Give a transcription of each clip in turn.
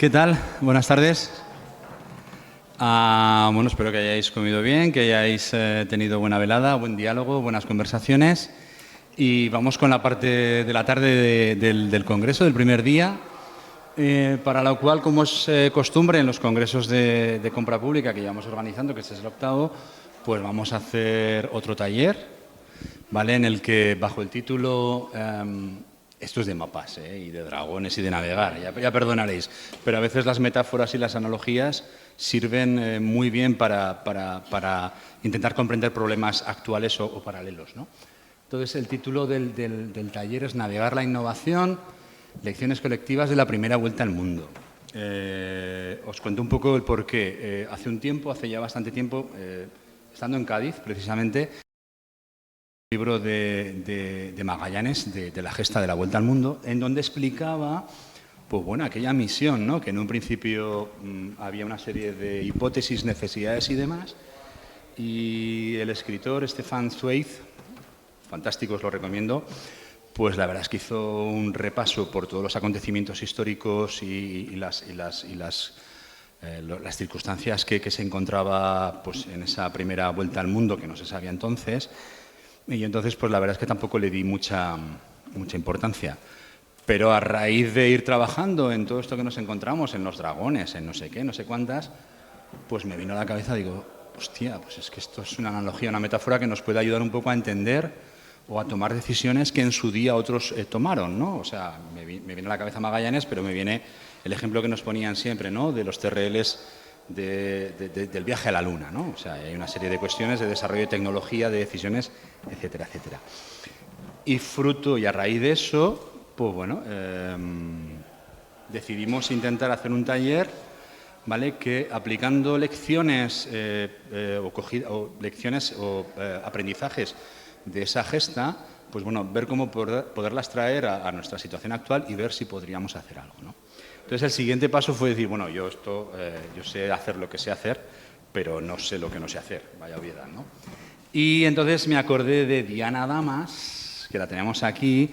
¿Qué tal? Buenas tardes. Bueno, espero que hayáis comido bien, que hayáis tenido buena velada, buen diálogo, buenas conversaciones. Y vamos con la parte de la tarde del congreso, del primer día, para lo cual, como es costumbre en los congresos de compra pública que llevamos organizando, que este es el octavo, pues vamos a hacer otro taller, ¿vale? En el que, bajo el título... esto es de mapas y de dragones y de navegar, ya perdonaréis, pero a veces las metáforas y las analogías sirven muy bien para intentar comprender problemas actuales o paralelos, ¿no? Entonces, el título del taller es Navegar la innovación, lecciones colectivas de la primera vuelta al mundo. Os cuento un poco el porqué. Hace ya bastante tiempo, estando en Cádiz, precisamente, libro de Magallanes, de la gesta de la Vuelta al Mundo, en donde explicaba pues bueno, aquella misión, ¿no? Que en un principio había una serie de hipótesis, necesidades y demás, y el escritor Stefan Zweig, fantástico, os lo recomiendo, pues la verdad es que hizo un repaso por todos los acontecimientos históricos y las circunstancias que se encontraba pues, en esa primera vuelta al mundo, que no se sabía entonces. Y entonces, pues la verdad es que tampoco le di mucha importancia. Pero a raíz de ir trabajando en todo esto que nos encontramos, en los dragones, en no sé qué, no sé cuántas, pues me vino a la cabeza, digo, hostia, pues es que esto es una analogía, una metáfora que nos puede ayudar un poco a entender o a tomar decisiones que en su día otros tomaron, ¿no? O sea, me viene a la cabeza Magallanes, pero me viene el ejemplo que nos ponían siempre, ¿no? De los TRLs del viaje a la Luna, ¿no? O sea, hay una serie de cuestiones de desarrollo de tecnología, de decisiones, etcétera, etcétera. Y fruto y a raíz de eso, pues bueno, decidimos intentar hacer un taller, ¿vale? Que aplicando lecciones o aprendizajes de esa gesta, pues bueno, ver cómo poderlas traer a nuestra situación actual y ver si podríamos hacer algo, ¿no? Entonces, el siguiente paso fue decir, bueno, yo sé hacer lo que sé hacer, pero no sé lo que no sé hacer, vaya obviedad, ¿no? Y entonces me acordé de Diana Damas, que la tenemos aquí,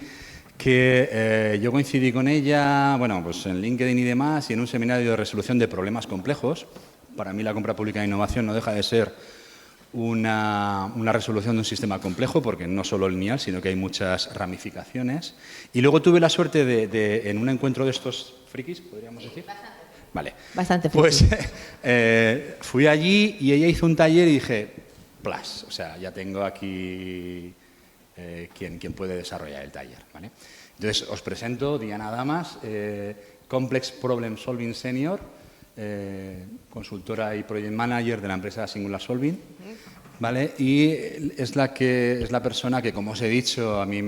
que yo coincidí con ella, bueno, pues en LinkedIn y demás, y en un seminario de resolución de problemas complejos. Para mí la compra pública de innovación no deja de ser una resolución de un sistema complejo, porque no solo lineal, sino que hay muchas ramificaciones. Y luego tuve la suerte de en un encuentro de estos frikis, ¿podríamos decir? Bastante. Vale. Bastante friki. Pues fui allí y ella hizo un taller y dije, plas, o sea, ya tengo aquí quien puede desarrollar el taller, ¿vale? Entonces, os presento Diana Damas, Complex Problem Solving Senior, consultora y project manager de la empresa Singular Solving, ¿vale? Y es la persona que, como os he dicho, a mí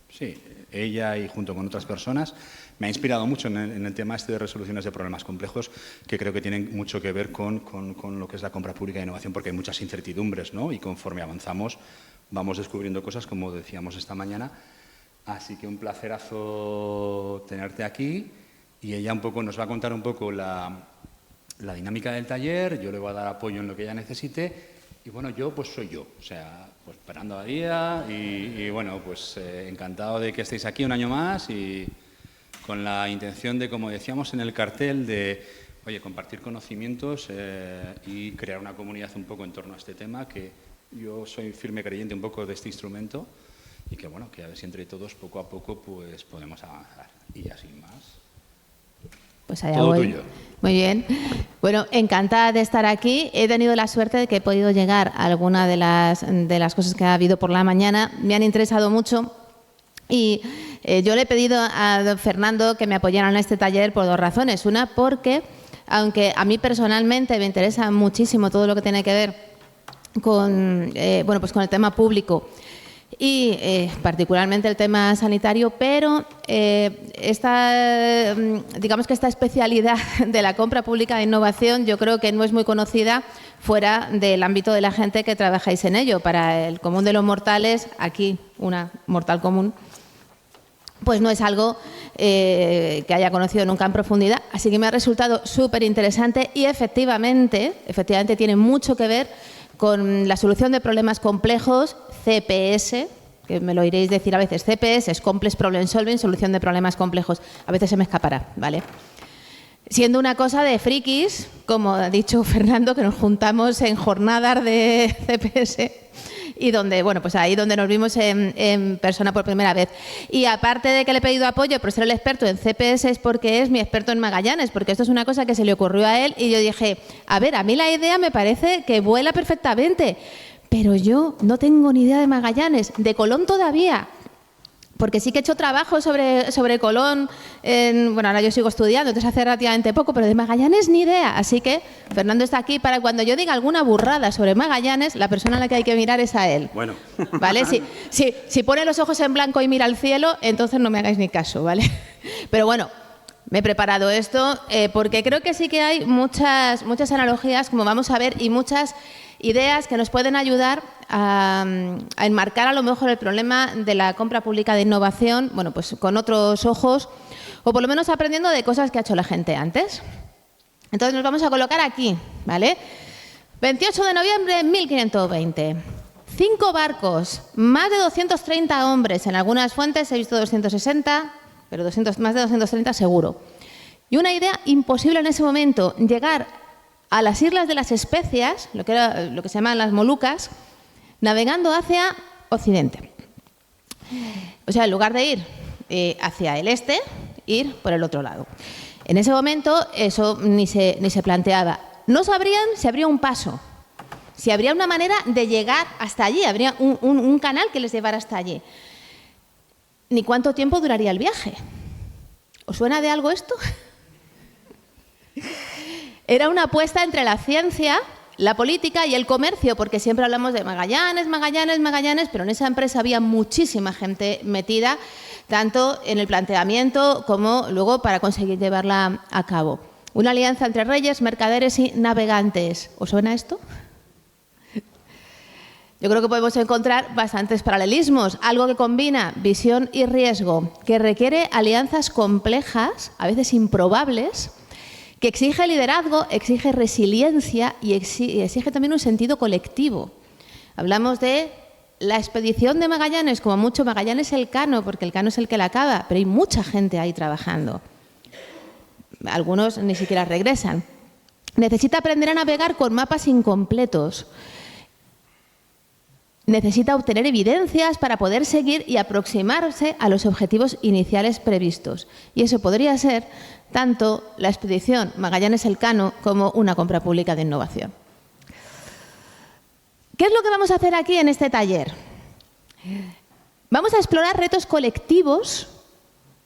sí, ella y junto con otras personas me ha inspirado mucho en el tema este de resoluciones de problemas complejos, que creo que tienen mucho que ver con lo que es la compra pública de innovación, porque hay muchas incertidumbres, ¿no? Y conforme avanzamos vamos descubriendo cosas, como decíamos esta mañana. Así que un placerazo tenerte aquí. Y ella un poco nos va a contar un poco la dinámica del taller, yo le voy a dar apoyo en lo que ella necesite y bueno, yo pues soy yo, o sea, pues esperando a día y bueno, pues encantado de que estéis aquí un año más y con la intención de, como decíamos en el cartel, de, oye, compartir conocimientos y crear una comunidad un poco en torno a este tema, que yo soy firme creyente un poco de este instrumento y que bueno, que a ver si entre todos poco a poco pues podemos avanzar y ya sin más. Pues allá Todo voy. tuyo. Muy bien. Bueno, encantada de estar aquí. He tenido la suerte de que he podido llegar a alguna de las cosas que ha habido por la mañana. Me han interesado mucho y yo le he pedido a don Fernando que me apoyara en este taller por dos razones. Una, porque aunque a mí personalmente me interesa muchísimo todo lo que tiene que ver con, bueno, pues con el tema público y particularmente el tema sanitario, pero digamos que esta especialidad de la compra pública de innovación yo creo que no es muy conocida fuera del ámbito de la gente que trabajáis en ello. Para el común de los mortales, aquí una mortal común, pues no es algo que haya conocido nunca en profundidad, así que me ha resultado súper interesante y efectivamente tiene mucho que ver con la solución de problemas complejos, CPS, que me lo iréis decir a veces, CPS es Complex Problem Solving, solución de problemas complejos. A veces se me escapará, ¿vale? Siendo una cosa de frikis, como ha dicho Fernando, que nos juntamos en jornadas de CPS y donde, bueno, pues ahí donde nos vimos en persona por primera vez. Y aparte de que le he pedido apoyo por ser el experto en CPS, es porque es mi experto en Magallanes, porque esto es una cosa que se le ocurrió a él y yo dije, a ver, a mí la idea me parece que vuela perfectamente, pero yo no tengo ni idea de Magallanes, de Colón todavía. Porque sí que he hecho trabajo sobre Colón, bueno, ahora yo sigo estudiando, entonces hace relativamente poco, pero de Magallanes ni idea. Así que Fernando está aquí para cuando yo diga alguna burrada sobre Magallanes, la persona a la que hay que mirar es a él. Bueno. ¿Vale? Si pone los ojos en blanco y mira al cielo, entonces no me hagáis ni caso, ¿vale? Pero bueno, me he preparado esto porque creo que sí que hay muchas analogías, como vamos a ver, y muchas ideas que nos pueden ayudar a enmarcar a lo mejor el problema de la compra pública de innovación, bueno, pues con otros ojos, o por lo menos aprendiendo de cosas que ha hecho la gente antes. Entonces nos vamos a colocar aquí, ¿vale? 28 de noviembre de 1520. 5 barcos, más de 230 hombres, en algunas fuentes he visto 260, pero más de 230 seguro. Y una idea imposible en ese momento, llegar a las Islas de las Especias, lo que se llaman las Molucas, navegando hacia Occidente. O sea, en lugar de ir hacia el este, ir por el otro lado. En ese momento eso ni se planteaba. No sabrían si habría un paso, si habría una manera de llegar hasta allí, habría un canal que les llevara hasta allí. Ni cuánto tiempo duraría el viaje. ¿Os suena de algo esto? Era una apuesta entre la ciencia, la política y el comercio, porque siempre hablamos de Magallanes, Magallanes, Magallanes, pero en esa empresa había muchísima gente metida, tanto en el planteamiento como luego para conseguir llevarla a cabo. Una alianza entre reyes, mercaderes y navegantes. ¿Os suena esto? Yo creo que podemos encontrar bastantes paralelismos, algo que combina visión y riesgo, que requiere alianzas complejas, a veces improbables, que exige liderazgo, exige resiliencia y exige también un sentido colectivo. Hablamos de la expedición de Magallanes, como mucho Magallanes Elcano, porque Elcano es el que la acaba, pero hay mucha gente ahí trabajando. Algunos ni siquiera regresan. Necesita aprender a navegar con mapas incompletos. Necesita obtener evidencias para poder seguir y aproximarse a los objetivos iniciales previstos. Y eso podría ser tanto la expedición Magallanes-Elcano como una compra pública de innovación. ¿Qué es lo que vamos a hacer aquí en este taller? Vamos a explorar retos colectivos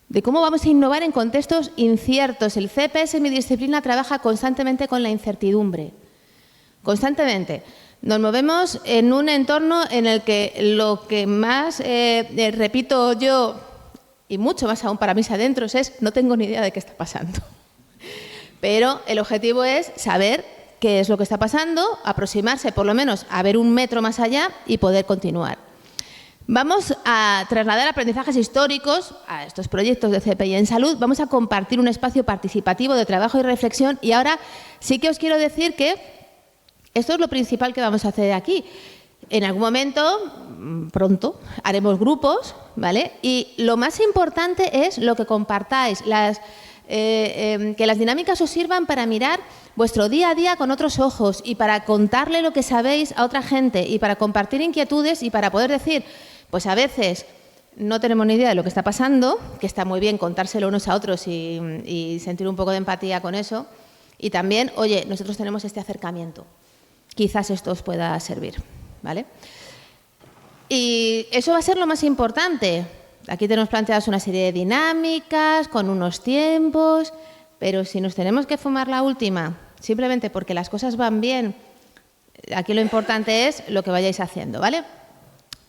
de cómo vamos a innovar en contextos inciertos. El CPS en mi disciplina trabaja constantemente con la incertidumbre. Constantemente. Nos movemos en un entorno en el que lo que más repito yo, y mucho más aún para mis adentros, es no tengo ni idea de qué está pasando. Pero el objetivo es saber qué es lo que está pasando, aproximarse por lo menos a ver 1 metro más allá y poder continuar. Vamos a trasladar aprendizajes históricos a estos proyectos de CPI en salud. Vamos a compartir un espacio participativo de trabajo y reflexión. Y ahora sí que os quiero decir que esto es lo principal que vamos a hacer aquí. En algún momento, pronto, haremos grupos, ¿vale? Y lo más importante es lo que compartáis, que las dinámicas os sirvan para mirar vuestro día a día con otros ojos y para contarle lo que sabéis a otra gente y para compartir inquietudes y para poder decir, pues a veces no tenemos ni idea de lo que está pasando, que está muy bien contárselo unos a otros y sentir un poco de empatía con eso. Y también, oye, nosotros tenemos este acercamiento. Quizás esto os pueda servir, ¿vale? Y eso va a ser lo más importante. Aquí tenemos planteadas una serie de dinámicas, con unos tiempos, pero si nos tenemos que fumar la última, simplemente porque las cosas van bien, aquí lo importante es lo que vayáis haciendo, ¿vale?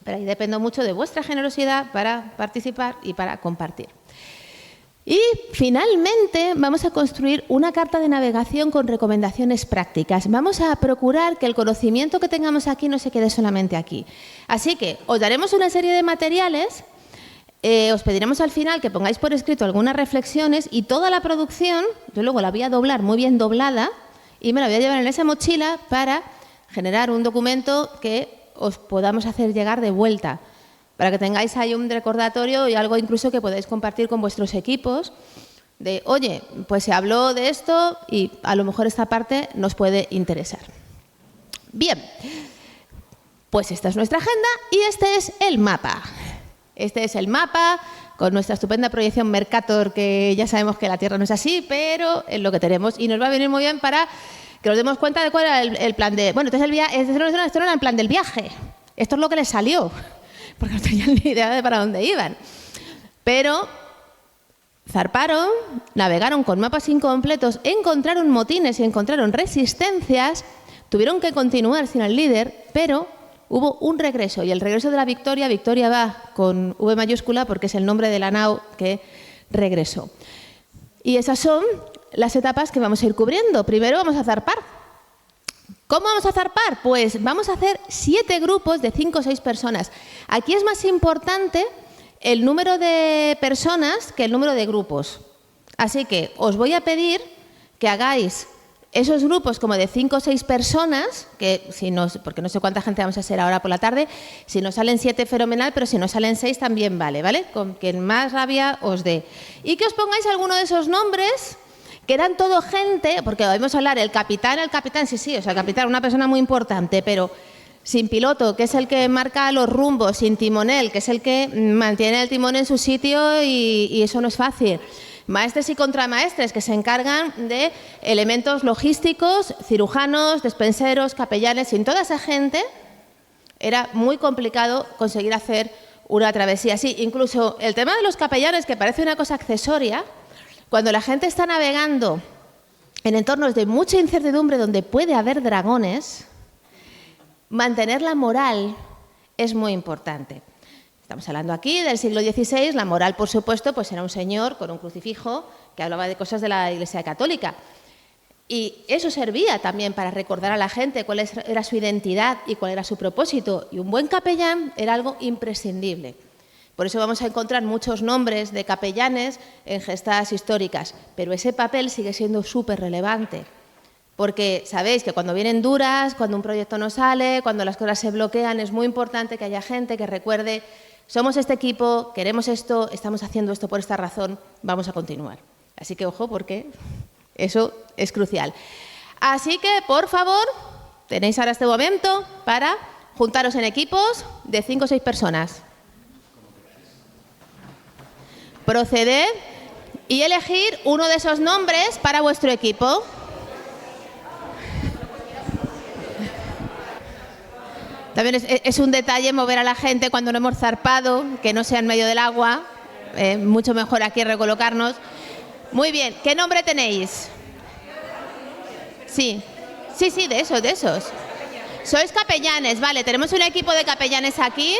Pero ahí dependo mucho de vuestra generosidad para participar y para compartir. Y finalmente vamos a construir una carta de navegación con recomendaciones prácticas. Vamos a procurar que el conocimiento que tengamos aquí no se quede solamente aquí. Así que os daremos una serie de materiales, os pediremos al final que pongáis por escrito algunas reflexiones y toda la producción, yo luego la voy a doblar muy bien doblada y me la voy a llevar en esa mochila para generar un documento que os podamos hacer llegar de vuelta. para que tengáis ahí un recordatorio y algo incluso que podáis compartir con vuestros equipos de, oye, pues se habló de esto y a lo mejor esta parte nos puede interesar. Bien, pues esta es nuestra agenda y este es el mapa. Este es el mapa con nuestra estupenda proyección Mercator, que ya sabemos que la Tierra no es así, pero es lo que tenemos y nos va a venir muy bien para que nos demos cuenta de cuál era el plan de... Bueno, entonces esto no era el plan del viaje, esto es lo que les salió, porque no tenían ni idea de para dónde iban. Pero zarparon, navegaron con mapas incompletos, encontraron motines y encontraron resistencias, tuvieron que continuar sin el líder, pero hubo un regreso, y el regreso de la Victoria, Victoria va con V mayúscula porque es el nombre de la nao que regresó. Y esas son las etapas que vamos a ir cubriendo. Primero vamos a zarpar. ¿Cómo vamos a zarpar? Pues vamos a hacer 7 grupos de 5 o 6 personas. Aquí es más importante el número de personas que el número de grupos. Así que os voy a pedir que hagáis esos grupos como de 5 o 6 personas, que si no, porque no sé cuánta gente vamos a ser ahora por la tarde, si nos salen 7 fenomenal, pero si nos salen 6 también vale, ¿vale? Con quien más rabia os dé. Y que os pongáis alguno de esos nombres, que eran todo gente, porque oímos hablar el capitán, sí, o sea, el capitán, una persona muy importante, pero sin piloto, que es el que marca los rumbos, sin timonel, que es el que mantiene el timón en su sitio y eso no es fácil. Maestres y contramaestres, que se encargan de elementos logísticos, cirujanos, despenseros, capellanes. Sin toda esa gente era muy complicado conseguir hacer una travesía así. Incluso el tema de los capellanes, que parece una cosa accesoria, cuando la gente está navegando en entornos de mucha incertidumbre donde puede haber dragones, mantener la moral es muy importante. Estamos hablando aquí del siglo XVI, la moral, por supuesto, pues era un señor con un crucifijo que hablaba de cosas de la Iglesia Católica. Y eso servía también para recordar a la gente cuál era su identidad y cuál era su propósito. Y un buen capellán era algo imprescindible. Por eso vamos a encontrar muchos nombres de capellanes en gestas históricas, pero ese papel sigue siendo súper relevante. Porque sabéis que cuando vienen duras, cuando un proyecto no sale, cuando las cosas se bloquean, es muy importante que haya gente que recuerde: somos este equipo, queremos esto, estamos haciendo esto por esta razón, vamos a continuar. Así que ojo, porque eso es crucial. Así que, por favor, tenéis ahora este momento para juntaros en equipos de 5 o 6 personas. Proceded y elegir uno de esos nombres para vuestro equipo. También es un detalle mover a la gente cuando no hemos zarpado, que no sea en medio del agua. Mucho mejor aquí recolocarnos. Muy bien, ¿qué nombre tenéis? Sí, de esos. Sois capellanes, vale, tenemos un equipo de capellanes aquí.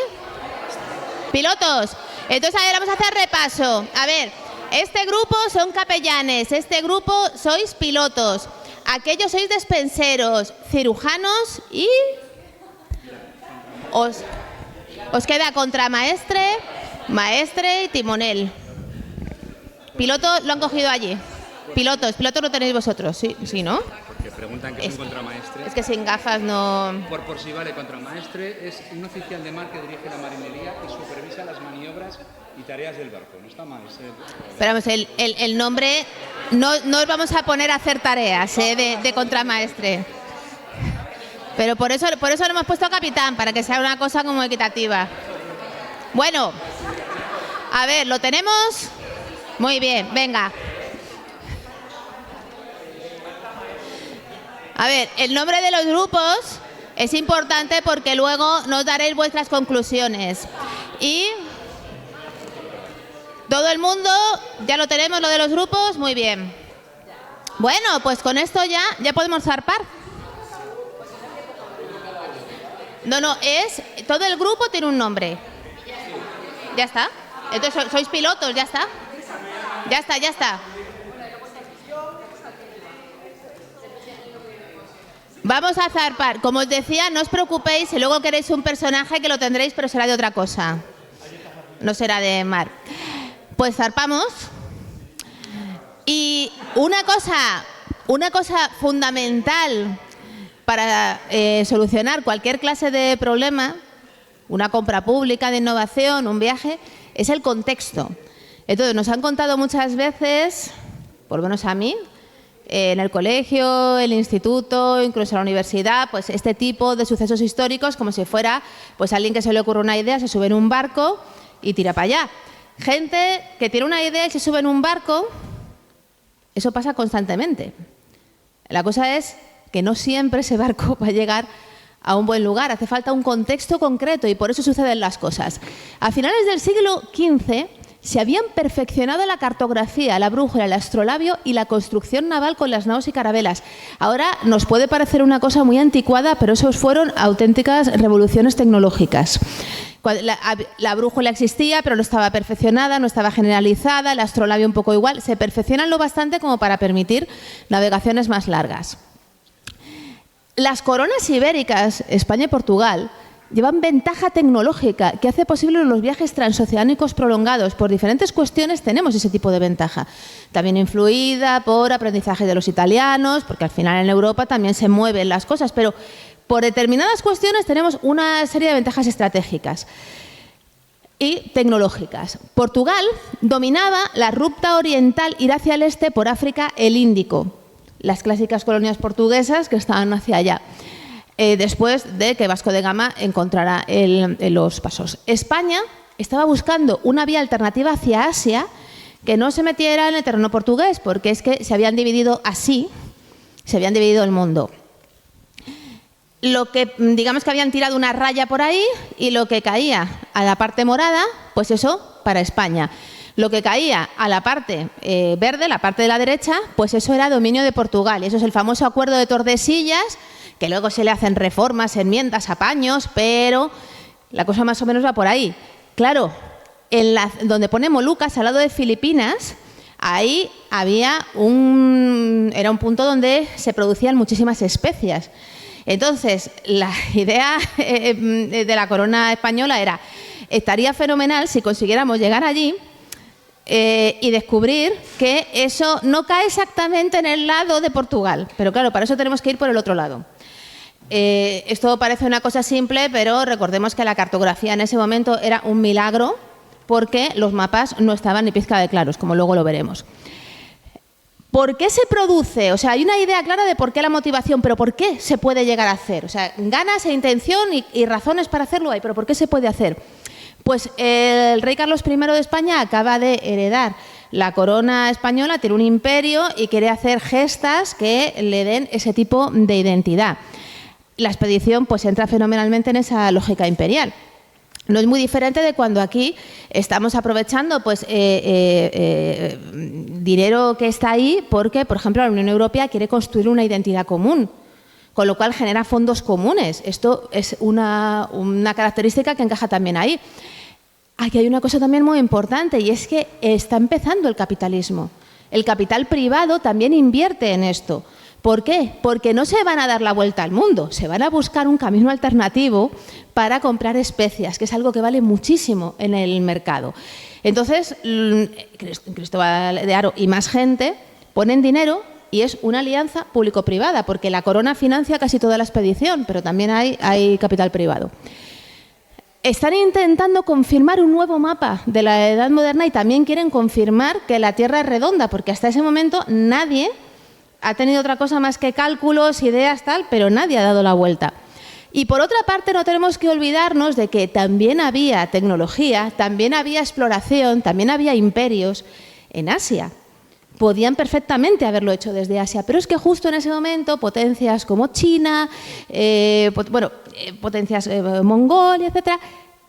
Pilotos. Entonces, a ver, vamos a hacer repaso. A ver, este grupo son capellanes, este grupo sois pilotos, aquellos sois despenseros, cirujanos y... Os queda contramaestre, maestre y timonel. Piloto lo han cogido allí. Pilotos lo tenéis vosotros, sí, ¿no? Porque preguntan qué es un contramaestre. Es que sin gafas no... Por si vale, contramaestre es un oficial de mar que dirige la marinería y supervisa las maniobras y tareas del barco. No está mal. Pero vamos, el nombre, no os vamos a poner a hacer tareas de contramaestre. Pero por eso lo hemos puesto a capitán, para que sea una cosa como equitativa. Bueno, a ver, ¿lo tenemos? Muy bien, venga. A ver, el nombre de los grupos es importante porque luego nos daréis vuestras conclusiones. Y todo el mundo, ¿ya lo tenemos, lo de los grupos? Muy bien. Bueno, pues con esto ya podemos zarpar. No, todo el grupo tiene un nombre. Ya está. Entonces sois pilotos, ya está. Ya está. Vamos a zarpar. Como os decía, no os preocupéis si luego queréis un personaje, que lo tendréis, pero será de otra cosa. No será de mar. Pues zarpamos. Y una cosa fundamental para solucionar cualquier clase de problema, una compra pública de innovación, un viaje, es el contexto. Entonces, nos han contado muchas veces, por lo menos a mí, en el colegio, el instituto, incluso en la universidad, pues este tipo de sucesos históricos como si fuera pues alguien que se le ocurre una idea, se sube en un barco y tira para allá. Gente que tiene una idea y se sube en un barco, eso pasa constantemente. La cosa es que no siempre ese barco va a llegar a un buen lugar, hace falta un contexto concreto y por eso suceden las cosas. A finales del siglo XV se habían perfeccionado la cartografía, la brújula, el astrolabio y la construcción naval con las naos y carabelas. Ahora nos puede parecer una cosa muy anticuada, pero esos fueron auténticas revoluciones tecnológicas. La brújula existía, pero no estaba perfeccionada, no estaba generalizada, el astrolabio un poco igual. Se perfeccionan lo bastante como para permitir navegaciones más largas. Las coronas ibéricas, España y Portugal, llevan ventaja tecnológica que hace posible los viajes transoceánicos prolongados. Por diferentes cuestiones tenemos ese tipo de ventaja. También influida por aprendizaje de los italianos, porque al final en Europa también se mueven las cosas, pero por determinadas cuestiones tenemos una serie de ventajas estratégicas y tecnológicas. Portugal dominaba la ruta oriental, ir hacia el este por África, el Índico, las clásicas colonias portuguesas que estaban hacia allá. Después de que Vasco de Gama encontrara los pasos. España estaba buscando una vía alternativa hacia Asia que no se metiera en el terreno portugués, porque es que se habían dividido así, se habían dividido el mundo. Lo que, digamos que habían tirado una raya por ahí y lo que caía a la parte morada, pues eso para España. Lo que caía a la parte verde, la parte de la derecha, pues eso era dominio de Portugal. Y eso es el famoso acuerdo de Tordesillas, que luego se le hacen reformas, enmiendas, apaños, pero la cosa más o menos va por ahí. Claro, donde pone Molucas, al lado de Filipinas, ahí había era un punto donde se producían muchísimas especias. Entonces, la idea de la corona española era, estaría fenomenal si consiguiéramos llegar allí y descubrir que eso no cae exactamente en el lado de Portugal. Pero claro, para eso tenemos que ir por el otro lado. Esto parece una cosa simple, pero recordemos que la cartografía en ese momento era un milagro porque los mapas no estaban ni pizca de claros, como luego lo veremos. ¿Por qué se produce? O sea, hay una idea clara de por qué la motivación, pero ¿por qué se puede llegar a hacer? O sea, ganas e intención y razones para hacerlo hay, pero ¿por qué se puede hacer? Pues el rey Carlos I de España acaba de heredar la corona española, tiene un imperio y quiere hacer gestas que le den ese tipo de identidad. La expedición pues entra fenomenalmente en esa lógica imperial. No es muy diferente de cuando aquí estamos aprovechando pues, dinero que está ahí porque, por ejemplo, la Unión Europea quiere construir una identidad común, con lo cual genera fondos comunes. Esto es una característica que encaja también ahí. Aquí hay una cosa también muy importante y es que está empezando el capitalismo. El capital privado también invierte en esto. ¿Por qué? Porque no se van a dar la vuelta al mundo, se van a buscar un camino alternativo para comprar especias, que es algo que vale muchísimo en el mercado. Entonces, Cristóbal de Haro y más gente ponen dinero y es una alianza público-privada, porque la corona financia casi toda la expedición, pero también hay capital privado. Están intentando confirmar un nuevo mapa de la Edad Moderna y también quieren confirmar que la Tierra es redonda, porque hasta ese momento nadie ha tenido otra cosa más que cálculos, ideas, tal, pero nadie ha dado la vuelta. Y por otra parte, no tenemos que olvidarnos de que también había tecnología, también había exploración, también había imperios en Asia. Podían perfectamente haberlo hecho desde Asia, pero es que justo en ese momento potencias como China, potencias Mongolia, etcétera,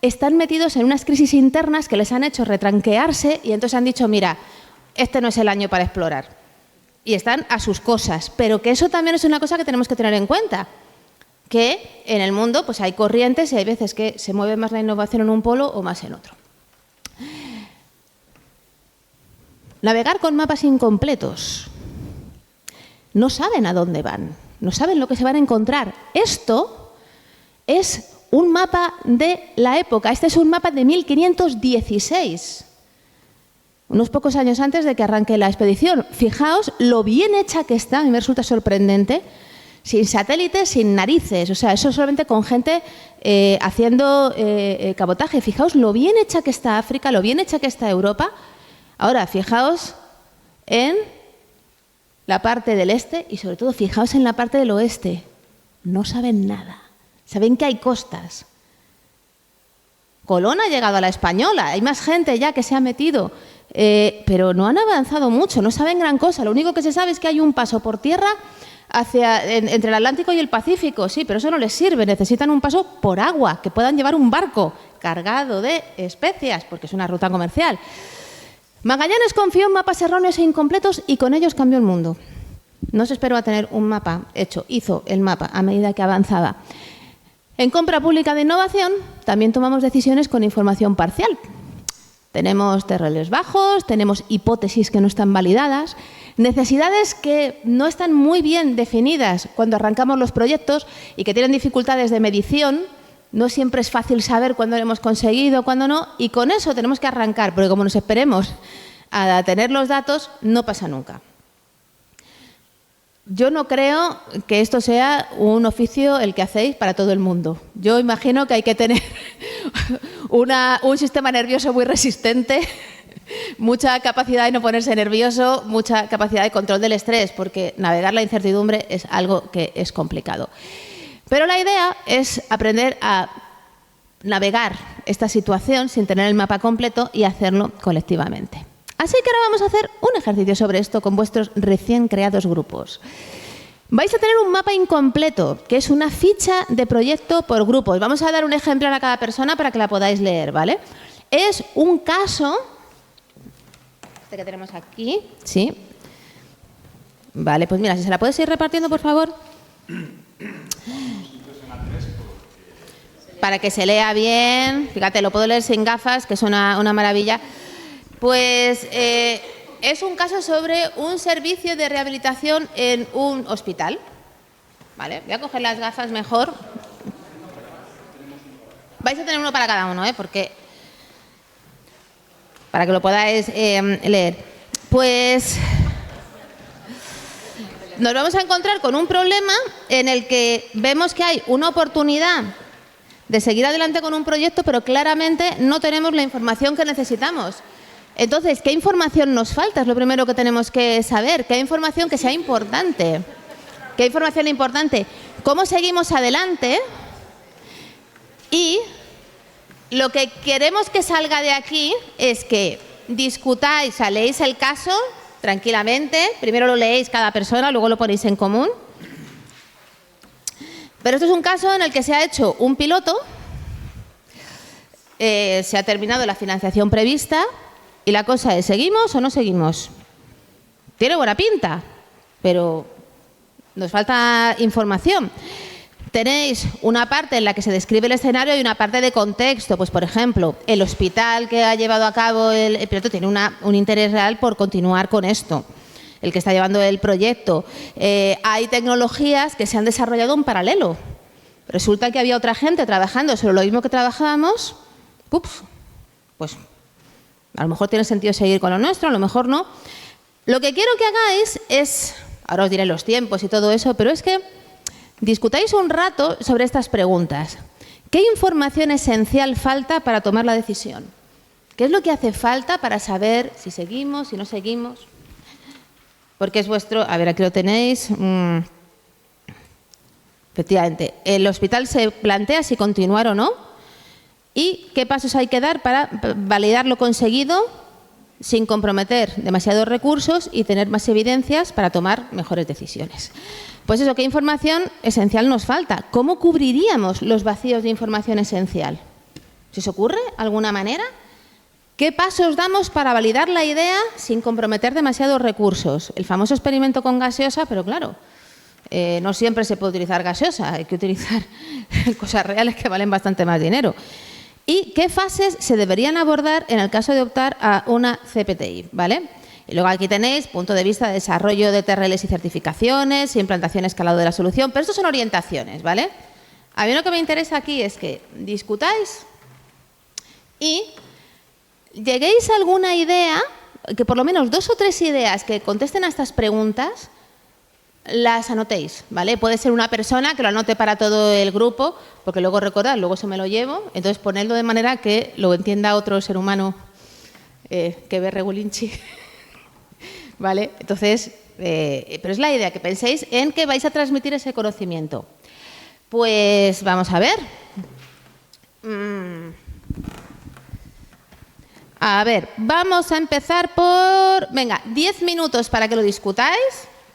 están metidos en unas crisis internas que les han hecho retranquearse y entonces han dicho, mira, este no es el año para explorar. Y están a sus cosas, pero que eso también es una cosa que tenemos que tener en cuenta, que en el mundo pues hay corrientes y hay veces que se mueve más la innovación en un polo o más en otro. Navegar con mapas incompletos. No saben a dónde van, no saben lo que se van a encontrar. Esto es un mapa de la época, este es un mapa de 1516. Unos pocos años antes de que arranque la expedición. Fijaos lo bien hecha que está, a mí me resulta sorprendente, sin satélites, sin narices. O sea, eso solamente con gente haciendo cabotaje. Fijaos lo bien hecha que está África, lo bien hecha que está Europa. Ahora, fijaos en la parte del este y sobre todo fijaos en la parte del oeste. No saben nada. Saben que hay costas. Colón ha llegado a la Española, hay más gente ya que se ha metido, pero no han avanzado mucho, no saben gran cosa. Lo único que se sabe es que hay un paso por tierra entre el Atlántico y el Pacífico, sí, pero eso no les sirve, necesitan un paso por agua, que puedan llevar un barco cargado de especias, porque es una ruta comercial. Magallanes confió en mapas erróneos e incompletos y con ellos cambió el mundo. No se esperó a tener un mapa hecho, hizo el mapa a medida que avanzaba. En compra pública de innovación también tomamos decisiones con información parcial. Tenemos terreles bajos, tenemos hipótesis que no están validadas, necesidades que no están muy bien definidas cuando arrancamos los proyectos y que tienen dificultades de medición. No siempre es fácil saber cuándo lo hemos conseguido, cuándo no, y con eso tenemos que arrancar, porque como nos esperemos a tener los datos, no pasa nunca. Yo no creo que esto sea un oficio el que hacéis para todo el mundo. Yo imagino que hay que tener un sistema nervioso muy resistente, mucha capacidad de no ponerse nervioso, mucha capacidad de control del estrés, porque navegar la incertidumbre es algo que es complicado. Pero la idea es aprender a navegar esta situación sin tener el mapa completo y hacerlo colectivamente. Así que ahora vamos a hacer un ejercicio sobre esto con vuestros recién creados grupos. Vais a tener un mapa incompleto, que es una ficha de proyecto por grupos. Vamos a dar un ejemplar a cada persona para que la podáis leer, ¿vale? Es un caso, este que tenemos aquí, ¿sí? Vale, pues mira, si se la puedes ir repartiendo, por favor. Para que se lea bien. Fíjate, lo puedo leer sin gafas, que es una maravilla. Pues es un caso sobre un servicio de rehabilitación en un hospital. ¿Vale? Voy a coger las gafas mejor. Vais a tener uno para cada uno, porque para que lo podáis leer. Pues nos vamos a encontrar con un problema en el que vemos que hay una oportunidad de seguir adelante con un proyecto, pero claramente no tenemos la información que necesitamos. Entonces, ¿qué información nos falta? Es lo primero que tenemos que saber. ¿Qué información que sea importante? ¿Qué información importante? ¿Cómo seguimos adelante? Y lo que queremos que salga de aquí es que discutáis, leéis el caso tranquilamente. Primero lo leéis cada persona, luego lo ponéis en común. Pero esto es un caso en el que se ha hecho un piloto, se ha terminado la financiación prevista. Y la cosa es, ¿seguimos o no seguimos? Tiene buena pinta, pero nos falta información. Tenéis una parte en la que se describe el escenario y una parte de contexto. Pues, por ejemplo, el hospital que ha llevado a cabo el piloto tiene un interés real por continuar con esto, el que está llevando el proyecto. Hay tecnologías que se han desarrollado en paralelo. Resulta que había otra gente trabajando sobre lo mismo que trabajábamos. Pues a lo mejor tiene sentido seguir con lo nuestro, a lo mejor no. Lo que quiero que hagáis es, ahora os diré los tiempos y todo eso, pero es que discutáis un rato sobre estas preguntas. ¿Qué información esencial falta para tomar la decisión? ¿Qué es lo que hace falta para saber si seguimos, si no seguimos? Porque es vuestro... A ver, aquí lo tenéis. Efectivamente, el hospital se plantea si continuar o no. ¿Y qué pasos hay que dar para validar lo conseguido sin comprometer demasiados recursos y tener más evidencias para tomar mejores decisiones? Pues eso, ¿qué información esencial nos falta? ¿Cómo cubriríamos los vacíos de información esencial? ¿Se os ocurre alguna manera? ¿Qué pasos damos para validar la idea sin comprometer demasiados recursos? El famoso experimento con gaseosa, pero claro, no siempre se puede utilizar gaseosa, hay que utilizar cosas reales que valen bastante más dinero. ¿Y qué fases se deberían abordar en el caso de optar a una CPTI? ¿Vale? Y luego aquí tenéis punto de vista de desarrollo de TRLs y certificaciones, implantación escalado de la solución, pero estos son orientaciones, ¿vale? A mí lo que me interesa aquí es que discutáis y lleguéis a alguna idea, que por lo menos 2 o 3 ideas que contesten a estas preguntas las anotéis, ¿vale? Puede ser una persona que lo anote para todo el grupo, porque luego recordad, luego se me lo llevo, entonces ponedlo de manera que lo entienda otro ser humano que ve regulinchi, ¿vale? Entonces, pero es la idea, que penséis en que vais a transmitir ese conocimiento. Pues vamos a ver. A ver, vamos a empezar por... Venga, 10 minutos para que lo discutáis,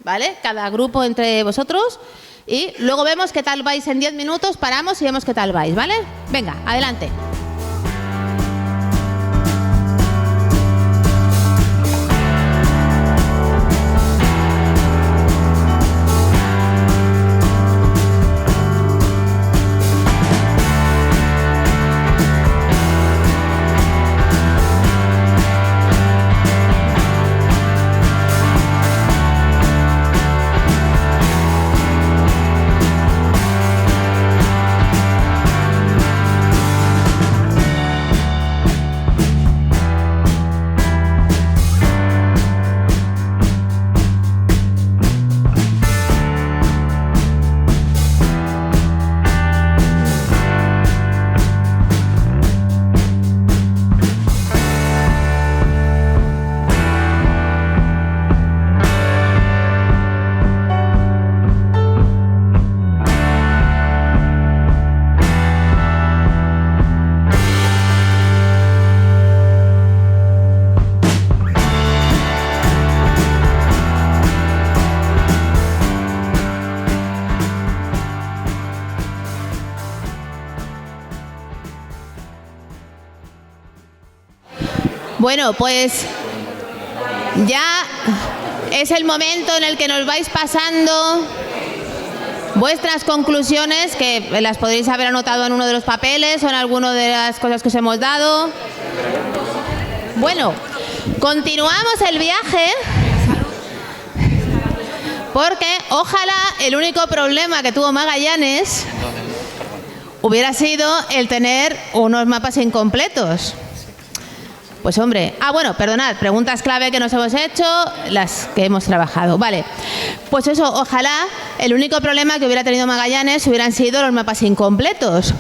¿vale? Cada grupo entre vosotros. Y luego vemos qué tal vais en 10 minutos, paramos y vemos qué tal vais, ¿vale? Venga, adelante. Bueno, pues ya es el momento en el que nos vais pasando vuestras conclusiones, que las podréis haber anotado en uno de los papeles o en alguna de las cosas que os hemos dado. Bueno, continuamos el viaje, porque ojalá el único problema que tuvo Magallanes hubiera sido el tener unos mapas incompletos. Pues hombre, bueno, perdonad, preguntas clave que nos hemos hecho, las que hemos trabajado. Vale, pues eso, ojalá el único problema que hubiera tenido Magallanes hubieran sido los mapas incompletos.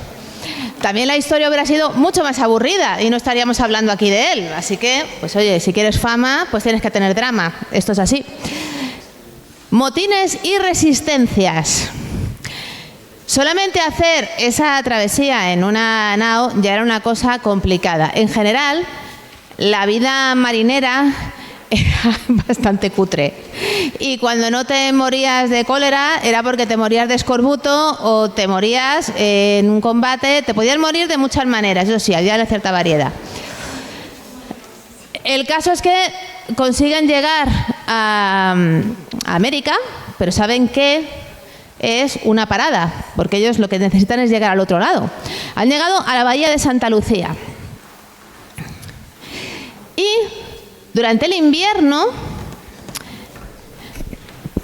También la historia hubiera sido mucho más aburrida y no estaríamos hablando aquí de él. Así que, pues oye, si quieres fama, pues tienes que tener drama. Esto es así. Motines y resistencias. Solamente hacer esa travesía en una nao ya era una cosa complicada. En general, la vida marinera era bastante cutre. Y cuando no te morías de cólera era porque te morías de escorbuto o te morías en un combate. Te podías morir de muchas maneras, eso sí, había cierta variedad. El caso es que consiguen llegar a América, pero saben que es una parada, porque ellos lo que necesitan es llegar al otro lado. Han llegado a la bahía de Santa Lucía. Y durante el invierno,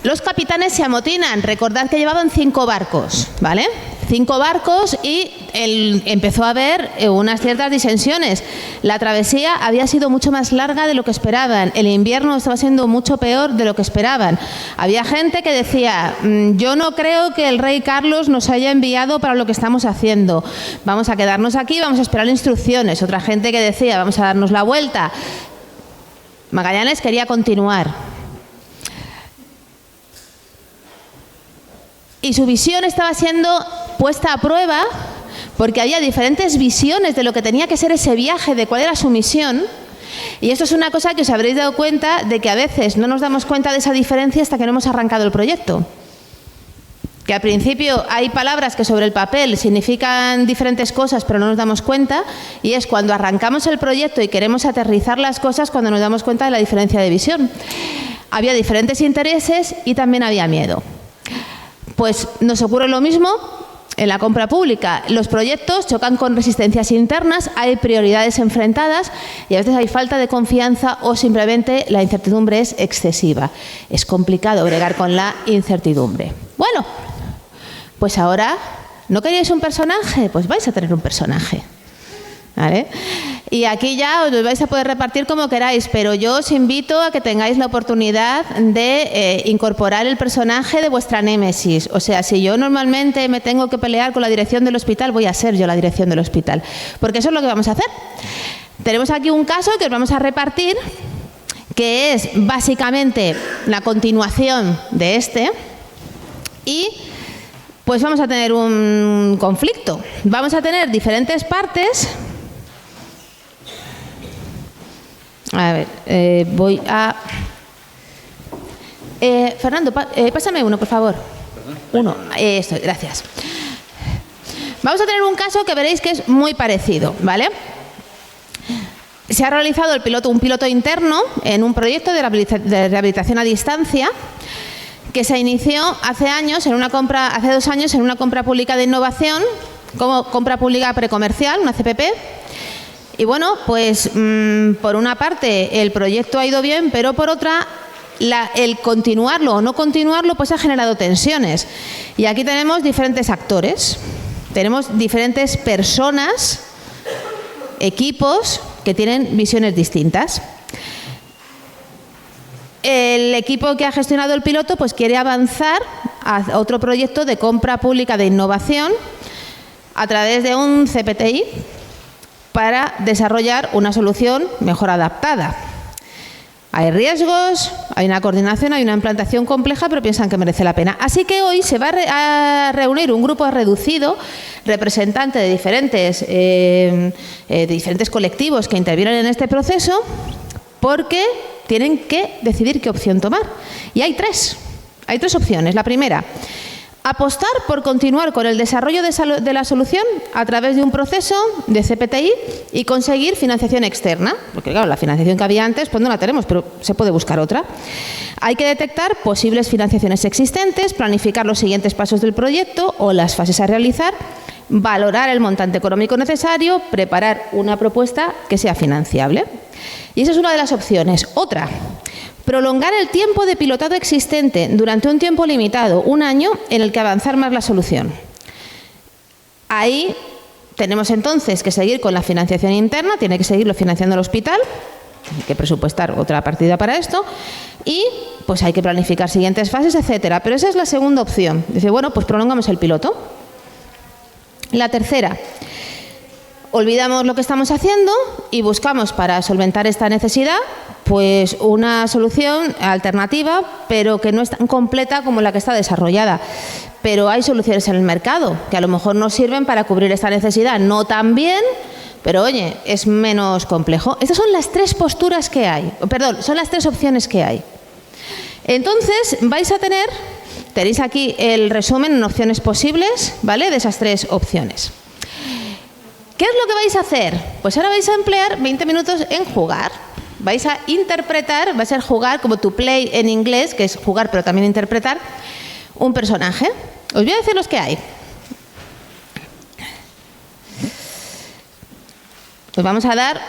los capitanes se amotinan. Recordad que llevaban 5 barcos, ¿vale? 5 barcos y empezó a haber unas ciertas disensiones. La travesía había sido mucho más larga de lo que esperaban. El invierno estaba siendo mucho peor de lo que esperaban. Había gente que decía, yo no creo que el rey Carlos nos haya enviado para lo que estamos haciendo. Vamos a quedarnos aquí, vamos a esperar instrucciones. Otra gente que decía, vamos a darnos la vuelta. Magallanes quería continuar. Y su visión estaba siendo puesta a prueba porque había diferentes visiones de lo que tenía que ser ese viaje, de cuál era su misión. Y esto es una cosa que os habréis dado cuenta de que a veces no nos damos cuenta de esa diferencia hasta que no hemos arrancado el proyecto. Que al principio hay palabras que sobre el papel significan diferentes cosas, pero no nos damos cuenta, y es cuando arrancamos el proyecto y queremos aterrizar las cosas cuando nos damos cuenta de la diferencia de visión. Había diferentes intereses y también había miedo. Pues nos ocurre lo mismo en la compra pública. Los proyectos chocan con resistencias internas, hay prioridades enfrentadas y a veces hay falta de confianza o simplemente la incertidumbre es excesiva. Es complicado bregar con la incertidumbre. Bueno, pues ahora, ¿no queríais un personaje? Pues vais a tener un personaje. ¿Vale? Y aquí ya os vais a poder repartir como queráis, pero yo os invito a que tengáis la oportunidad de incorporar el personaje de vuestra némesis. O sea, si yo normalmente me tengo que pelear con la dirección del hospital, voy a ser yo la dirección del hospital. Porque eso es lo que vamos a hacer. Tenemos aquí un caso que os vamos a repartir, que es básicamente la continuación de este, y pues vamos a tener un conflicto. Vamos a tener diferentes partes. A ver, voy a... Fernando, pásame uno, por favor. Uno, esto, gracias. Vamos a tener un caso que veréis que es muy parecido, ¿vale? Se ha realizado un piloto interno en un proyecto de rehabilitación a distancia que se inició hace 2 años en una compra pública de innovación, como compra pública precomercial, una CPP. Y bueno, pues por una parte el proyecto ha ido bien, pero por otra el continuarlo o no continuarlo pues ha generado tensiones. Y aquí tenemos diferentes actores, tenemos diferentes personas, equipos que tienen visiones distintas. El equipo que ha gestionado el piloto pues quiere avanzar a otro proyecto de compra pública de innovación a través de un CPTI para desarrollar una solución mejor adaptada. Hay riesgos, hay una coordinación, hay una implantación compleja, pero piensan que merece la pena. Así que hoy se va a reunir un grupo reducido, representante de diferentes colectivos que intervienen en este proceso, porque tienen que decidir qué opción tomar. Y hay tres opciones. La primera, apostar por continuar con el desarrollo de la solución a través de un proceso de CPTI y conseguir financiación externa. Porque claro, la financiación que había antes pues no la tenemos, pero se puede buscar otra. Hay que detectar posibles financiaciones existentes, planificar los siguientes pasos del proyecto o las fases a realizar, valorar el montante económico necesario, preparar una propuesta que sea financiable. Y esa es una de las opciones. Otra, prolongar el tiempo de pilotado existente durante un tiempo limitado, 1 año, en el que avanzar más la solución. Ahí tenemos entonces que seguir con la financiación interna, tiene que seguirlo financiando el hospital, hay que presupuestar otra partida para esto y pues hay que planificar siguientes fases, etcétera. Pero esa es la segunda opción. Dice, bueno, pues prolongamos el piloto. La tercera, olvidamos lo que estamos haciendo y buscamos para solventar esta necesidad pues una solución alternativa, pero que no es tan completa como la que está desarrollada. Pero hay soluciones en el mercado que a lo mejor nos sirven para cubrir esta necesidad, no tan bien, pero oye, es menos complejo. Estas son las 3 posturas que hay, perdón, son las 3 opciones que hay. Entonces tenéis aquí el resumen en opciones posibles, ¿vale?, de esas 3 opciones. ¿Qué es lo que vais a hacer? Pues ahora vais a emplear 20 minutos en jugar. Vais a interpretar, va a ser jugar como to play en inglés, que es jugar pero también interpretar, un personaje. Os voy a decir los que hay. Pues vamos a dar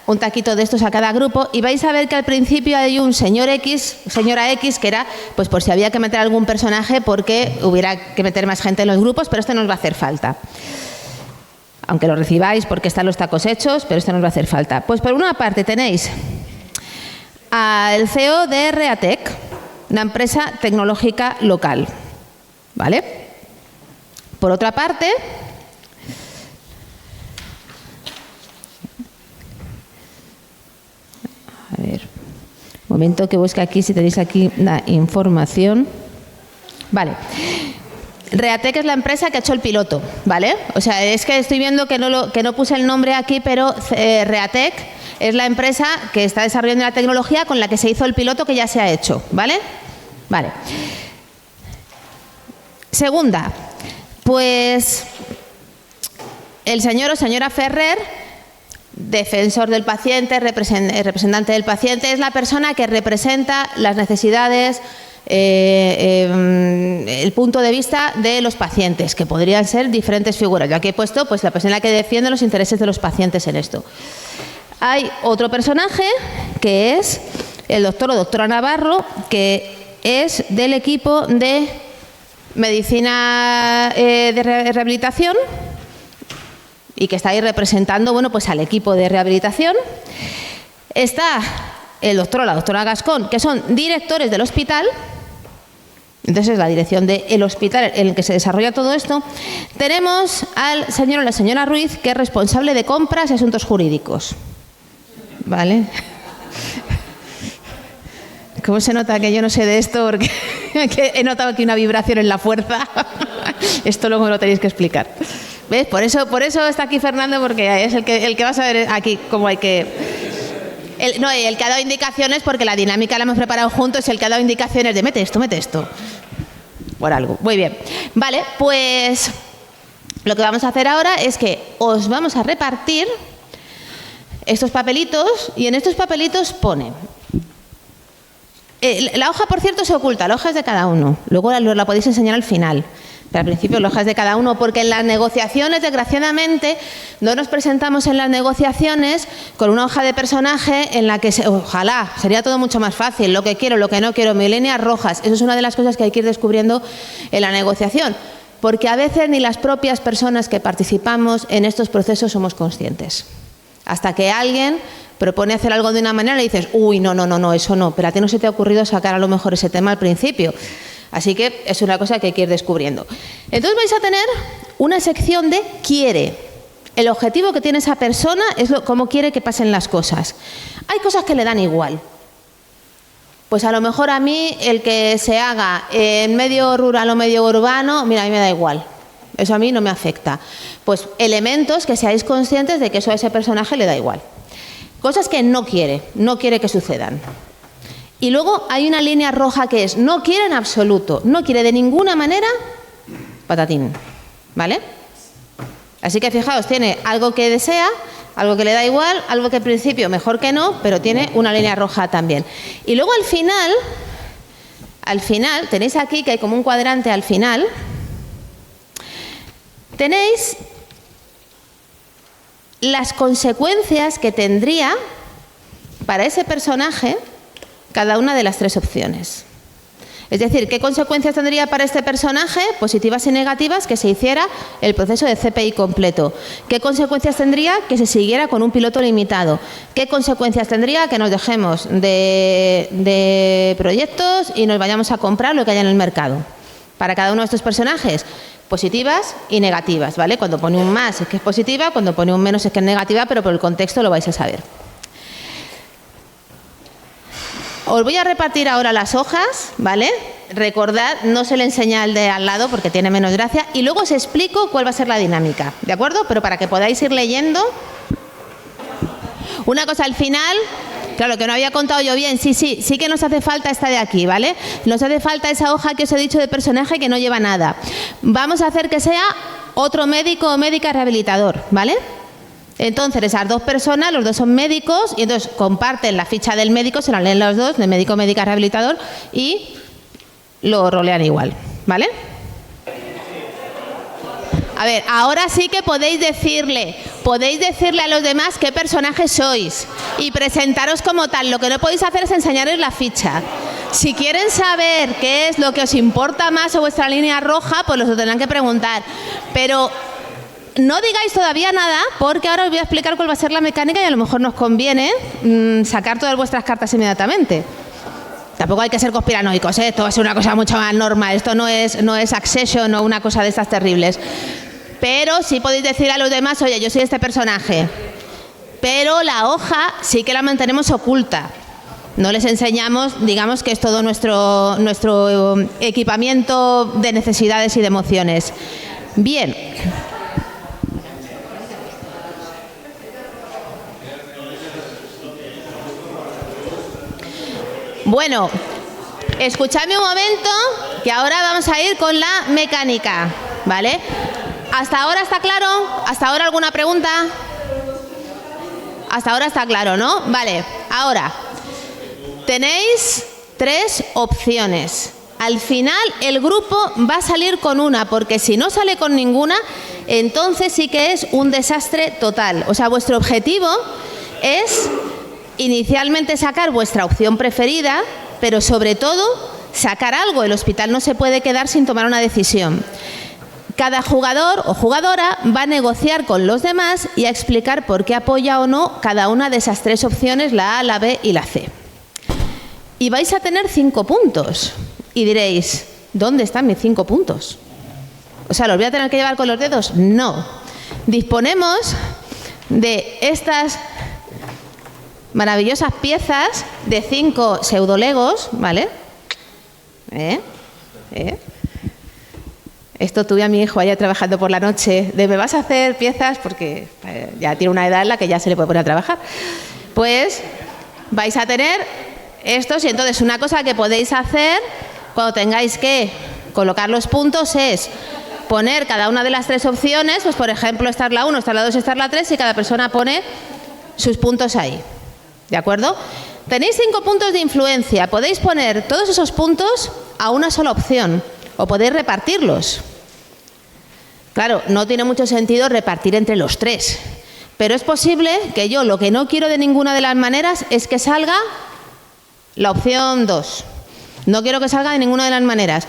un taquito de estos a cada grupo y vais a ver que al principio hay un señor X, señora X, que era pues por si había que meter algún personaje porque hubiera que meter más gente en los grupos, pero este no os va a hacer falta. Aunque lo recibáis porque están los tacos hechos, pero esto nos va a hacer falta. Pues por una parte tenéis al CEO de Reatec, una empresa tecnológica local, ¿vale? Por otra parte, a ver, un momento que busque aquí si tenéis aquí la información. Vale. Reatec es la empresa que ha hecho el piloto, ¿vale? O sea, es que estoy viendo que no puse el nombre aquí, pero Reatec es la empresa que está desarrollando la tecnología con la que se hizo el piloto que ya se ha hecho, ¿vale? Vale. Segunda, pues el señor o señora Ferrer, defensor del paciente, representante del paciente, es la persona que representa las necesidades, el punto de vista de los pacientes, que podrían ser diferentes figuras. Yo aquí he puesto pues la persona que defiende los intereses de los pacientes en esto. Hay otro personaje que es el doctor o doctora Navarro, que es del equipo de medicina de rehabilitación, y que está ahí representando, bueno, pues al equipo de rehabilitación. Está el doctor o la doctora Gascón, que son directores del hospital. Entonces, es la dirección del hospital en el que se desarrolla todo esto. Tenemos al señor o la señora Ruiz, que es responsable de compras y asuntos jurídicos. ¿Vale? ¿Cómo se nota que yo no sé de esto? Porque he notado aquí una vibración en la fuerza. Esto luego me lo tenéis que explicar. ¿Ves? Por eso está aquí Fernando, porque es el que va a saber aquí cómo hay que... el que ha dado indicaciones, porque la dinámica la hemos preparado juntos, el que ha dado indicaciones de mete esto. Por algo. Muy bien. Vale, pues lo que vamos a hacer ahora es que os vamos a repartir estos papelitos, y en estos papelitos pone... la hoja, por cierto, se oculta, la hoja es de cada uno. Luego la podéis enseñar al final. Pero al principio la hoja es de cada uno, porque en las negociaciones, desgraciadamente, no nos presentamos en las negociaciones con una hoja de personaje en la que, ojalá, sería todo mucho más fácil, lo que quiero, lo que no quiero, mis líneas rojas. Eso es una de las cosas que hay que ir descubriendo en la negociación, porque a veces ni las propias personas que participamos en estos procesos somos conscientes. Hasta que alguien propone hacer algo de una manera y dices, uy, no, eso no, pero a ti no se te ha ocurrido sacar a lo mejor ese tema al principio. Así que es una cosa que hay que ir descubriendo. Entonces vais a tener una sección de quiere. El objetivo que tiene esa persona es cómo quiere que pasen las cosas. Hay cosas que le dan igual. Pues a lo mejor a mí el que se haga en medio rural o medio urbano, mira, a mí me da igual. Eso a mí no me afecta. Pues elementos que seáis conscientes de que eso a ese personaje le da igual. Cosas que no quiere que sucedan. Y luego hay una línea roja que es no quiere en absoluto, no quiere de ninguna manera, patatín, ¿vale? Así que fijaos, tiene algo que desea, algo que le da igual, algo que en principio mejor que no, pero tiene una línea roja también. Y luego al final, tenéis aquí que hay como un cuadrante al final, tenéis las consecuencias que tendría para ese personaje cada una de las tres opciones. Es decir, ¿qué consecuencias tendría para este personaje, positivas y negativas, que se hiciera el proceso de CPI completo? ¿Qué consecuencias tendría que se siguiera con un piloto limitado? ¿Qué consecuencias tendría que nos dejemos de proyectos y nos vayamos a comprar lo que haya en el mercado? Para cada uno de estos personajes, positivas y negativas, ¿vale? Cuando pone un más es que es positiva, cuando pone un menos es que es negativa, pero por el contexto lo vais a saber. Os voy a repartir ahora las hojas, ¿vale? Recordad, no se le enseña al de al lado porque tiene menos gracia, y luego os explico cuál va a ser la dinámica, ¿de acuerdo? Pero para que podáis ir leyendo. Una cosa al final, claro, que no había contado yo bien, sí que nos hace falta esta de aquí, ¿vale? Nos hace falta esa hoja que os he dicho de personaje que no lleva nada. Vamos a hacer que sea otro médico o médica rehabilitador, ¿vale? Entonces, esas dos personas, los dos son médicos, y entonces comparten la ficha del médico, se la leen los dos, de médico, médica, rehabilitador, y lo rolean igual, ¿vale? A ver, ahora sí que podéis decirle a los demás qué personajes sois y presentaros como tal. Lo que no podéis hacer es enseñaros la ficha. Si quieren saber qué es lo que os importa más o vuestra línea roja, pues lo tendrán que preguntar. Pero no digáis todavía nada, porque ahora os voy a explicar cuál va a ser la mecánica y a lo mejor nos conviene sacar todas vuestras cartas inmediatamente. Tampoco hay que ser conspiranoicos, ¿eh? Esto va a ser una cosa mucho más normal. Esto no es Accession o una cosa de estas terribles. Pero sí podéis decir a los demás, oye, yo soy este personaje. Pero la hoja sí que la mantenemos oculta. No les enseñamos, digamos que es todo nuestro equipamiento de necesidades y de emociones. Bien. Bueno, escuchadme un momento, que ahora vamos a ir con la mecánica, ¿vale? ¿Hasta ahora está claro? ¿Hasta ahora alguna pregunta? Hasta ahora está claro, ¿no? Vale, ahora, tenéis tres opciones. Al final el grupo va a salir con una, porque si no sale con ninguna, entonces sí que es un desastre total. O sea, vuestro objetivo es inicialmente sacar vuestra opción preferida, pero sobre todo sacar algo. El hospital no se puede quedar sin tomar una decisión. Cada jugador o jugadora va a negociar con los demás y a explicar por qué apoya o no cada una de esas 3 opciones, la A, la B y la C. Y vais a tener 5 puntos. Y diréis, ¿dónde están mis 5 puntos? O sea, ¿los voy a tener que llevar con los dedos? No. Disponemos de estas maravillosas piezas de 5 pseudolegos, ¿vale? Esto tuve a mi hijo ayer trabajando por la noche, de me vas a hacer piezas porque ya tiene una edad en la que ya se le puede poner a trabajar. Pues vais a tener estos y entonces una cosa que podéis hacer cuando tengáis que colocar los puntos es poner cada una de las 3 opciones, pues por ejemplo estar la 1, estar la 2, estar la 3 y cada persona pone sus puntos ahí. ¿De acuerdo? Tenéis 5 puntos de influencia. Podéis poner todos esos puntos a una sola opción o podéis repartirlos. Claro, no tiene mucho sentido repartir entre los 3, pero es posible que yo lo que no quiero de ninguna de las maneras es que salga la opción 2. No quiero que salga de ninguna de las maneras.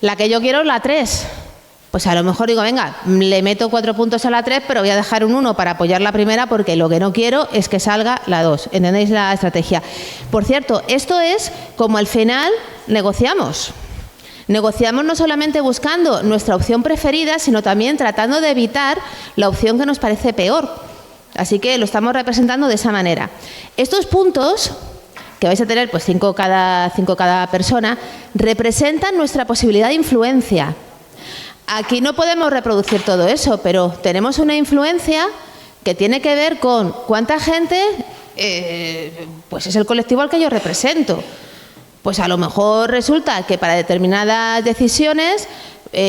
La que yo quiero es la 3. Pues a lo mejor digo, venga, le meto 4 puntos a la 3, pero voy a dejar un 1 para apoyar la primera porque lo que no quiero es que salga la 2. ¿Entendéis la estrategia? Por cierto, esto es como al final negociamos. Negociamos no solamente buscando nuestra opción preferida, sino también tratando de evitar la opción que nos parece peor. Así que lo estamos representando de esa manera. Estos puntos, que vais a tener pues 5 cada persona, representan nuestra posibilidad de influencia. Aquí no podemos reproducir todo eso, pero tenemos una influencia que tiene que ver con cuánta gente pues es el colectivo al que yo represento. Pues a lo mejor resulta que para determinadas decisiones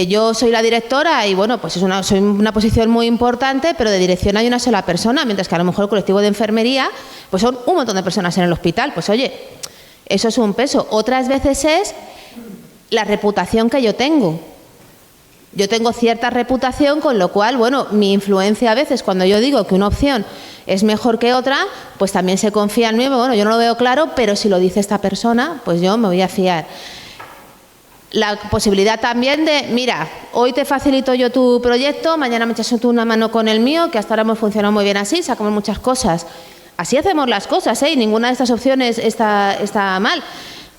yo soy la directora y bueno, pues soy una posición muy importante, pero de dirección hay una sola persona, mientras que a lo mejor el colectivo de enfermería pues son un montón de personas en el hospital. Pues oye, eso es un peso. Otras veces es la reputación que yo tengo. Yo tengo cierta reputación, con lo cual, bueno, mi influencia a veces, cuando yo digo que una opción es mejor que otra, pues también se confía en mí. Bueno, yo no lo veo claro, pero si lo dice esta persona, pues yo me voy a fiar. La posibilidad también de, mira, hoy te facilito yo tu proyecto, mañana me echas tú una mano con el mío, que hasta ahora hemos funcionado muy bien así, sacamos muchas cosas. Así hacemos las cosas, y ninguna de estas opciones está mal.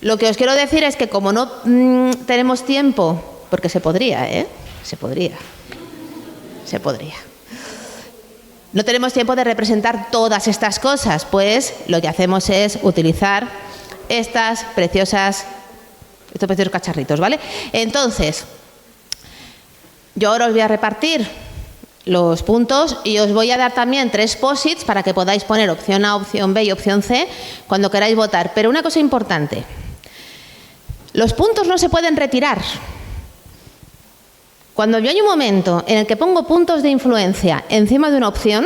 Lo que os quiero decir es que como no tenemos tiempo, porque se podría, Se podría. No tenemos tiempo de representar todas estas cosas, pues lo que hacemos es utilizar estos preciosos cacharritos, ¿vale? Entonces, yo ahora os voy a repartir los puntos y os voy a dar también 3 posits para que podáis poner opción A, opción B y opción C cuando queráis votar. Pero una cosa importante, los puntos no se pueden retirar. Cuando yo hay un momento en el que pongo puntos de influencia encima de una opción,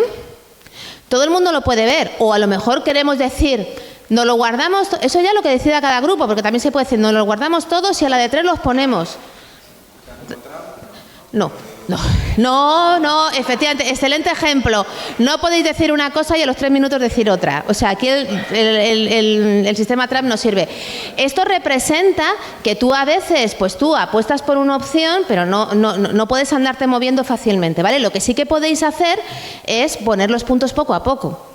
todo el mundo lo puede ver. O a lo mejor queremos decir, nos lo guardamos, eso ya es lo que decida cada grupo, porque también se puede decir, nos lo guardamos todos y a la de 3 los ponemos. No, efectivamente, excelente ejemplo. No podéis decir una cosa y a los 3 minutos decir otra. O sea, aquí el sistema TRAP no sirve. Esto representa que tú a veces, pues tú apuestas por una opción, pero no puedes andarte moviendo fácilmente, ¿vale? Lo que sí que podéis hacer es poner los puntos poco a poco.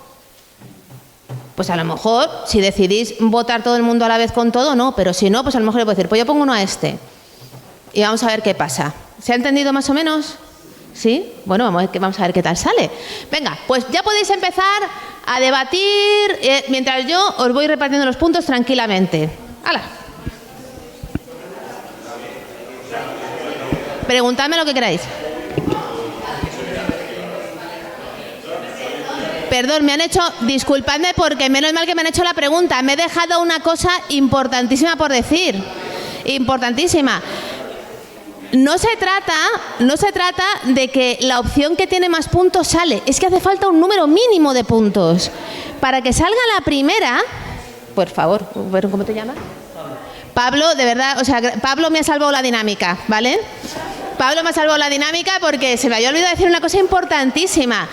Pues a lo mejor, si decidís votar todo el mundo a la vez con todo, no, pero si no, pues a lo mejor le puedo decir, pues yo pongo uno a este y vamos a ver qué pasa. ¿Se ha entendido más o menos? ¿Sí? Bueno, vamos a ver qué tal sale. Venga, pues ya podéis empezar a debatir mientras yo os voy repartiendo los puntos tranquilamente. ¡Hala! Preguntadme lo que queráis. Perdón, disculpadme porque menos mal que me han hecho la pregunta. Me he dejado una cosa importantísima por decir. Importantísima. No se trata de que la opción que tiene más puntos sale. Es que hace falta un número mínimo de puntos. Para que salga la primera, por favor, ¿cómo te llamas? Pablo, de verdad, o sea, Pablo me ha salvado la dinámica, ¿vale? Pablo me ha salvado la dinámica porque se me había olvidado decir una cosa importantísima.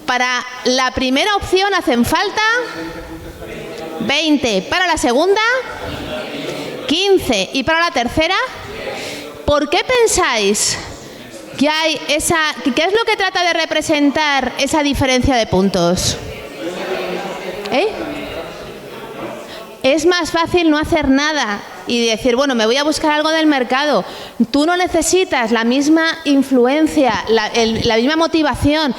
Para la primera opción hacen falta 20, para la segunda 15 y para la tercera ¿Por qué pensáis que hay esa... ¿Qué es lo que trata de representar esa diferencia de puntos? Es más fácil no hacer nada y decir, bueno, me voy a buscar algo del mercado. Tú no necesitas la misma influencia, la misma motivación,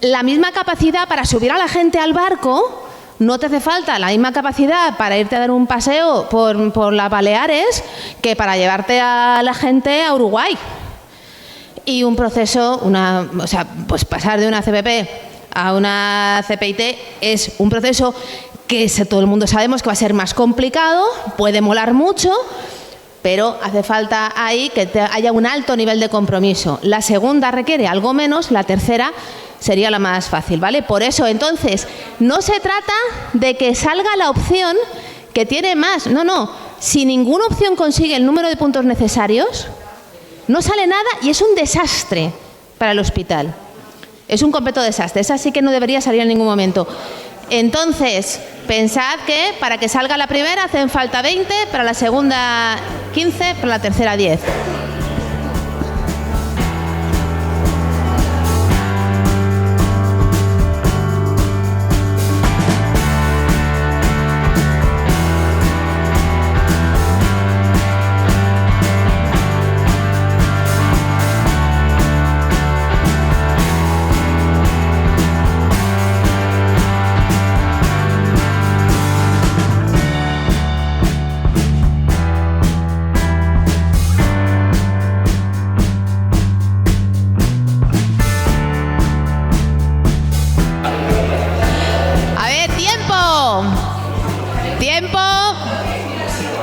la misma capacidad para subir a la gente al barco. No te hace falta la misma capacidad para irte a dar un paseo por las Baleares que para llevarte a la gente a Uruguay. Y un proceso, pues pasar de una CPP a una CPIT es un proceso que todo el mundo sabemos que va a ser más complicado, puede molar mucho, pero hace falta ahí que haya un alto nivel de compromiso. La segunda requiere algo menos, la tercera sería la más fácil, ¿vale? Por eso, entonces, no se trata de que salga la opción que tiene más. No. Si ninguna opción consigue el número de puntos necesarios, no sale nada y es un desastre para el hospital. Es un completo desastre. Esa sí que no debería salir en ningún momento. Entonces, pensad que para que salga la primera hacen falta 20, para la segunda 15, para la tercera 10.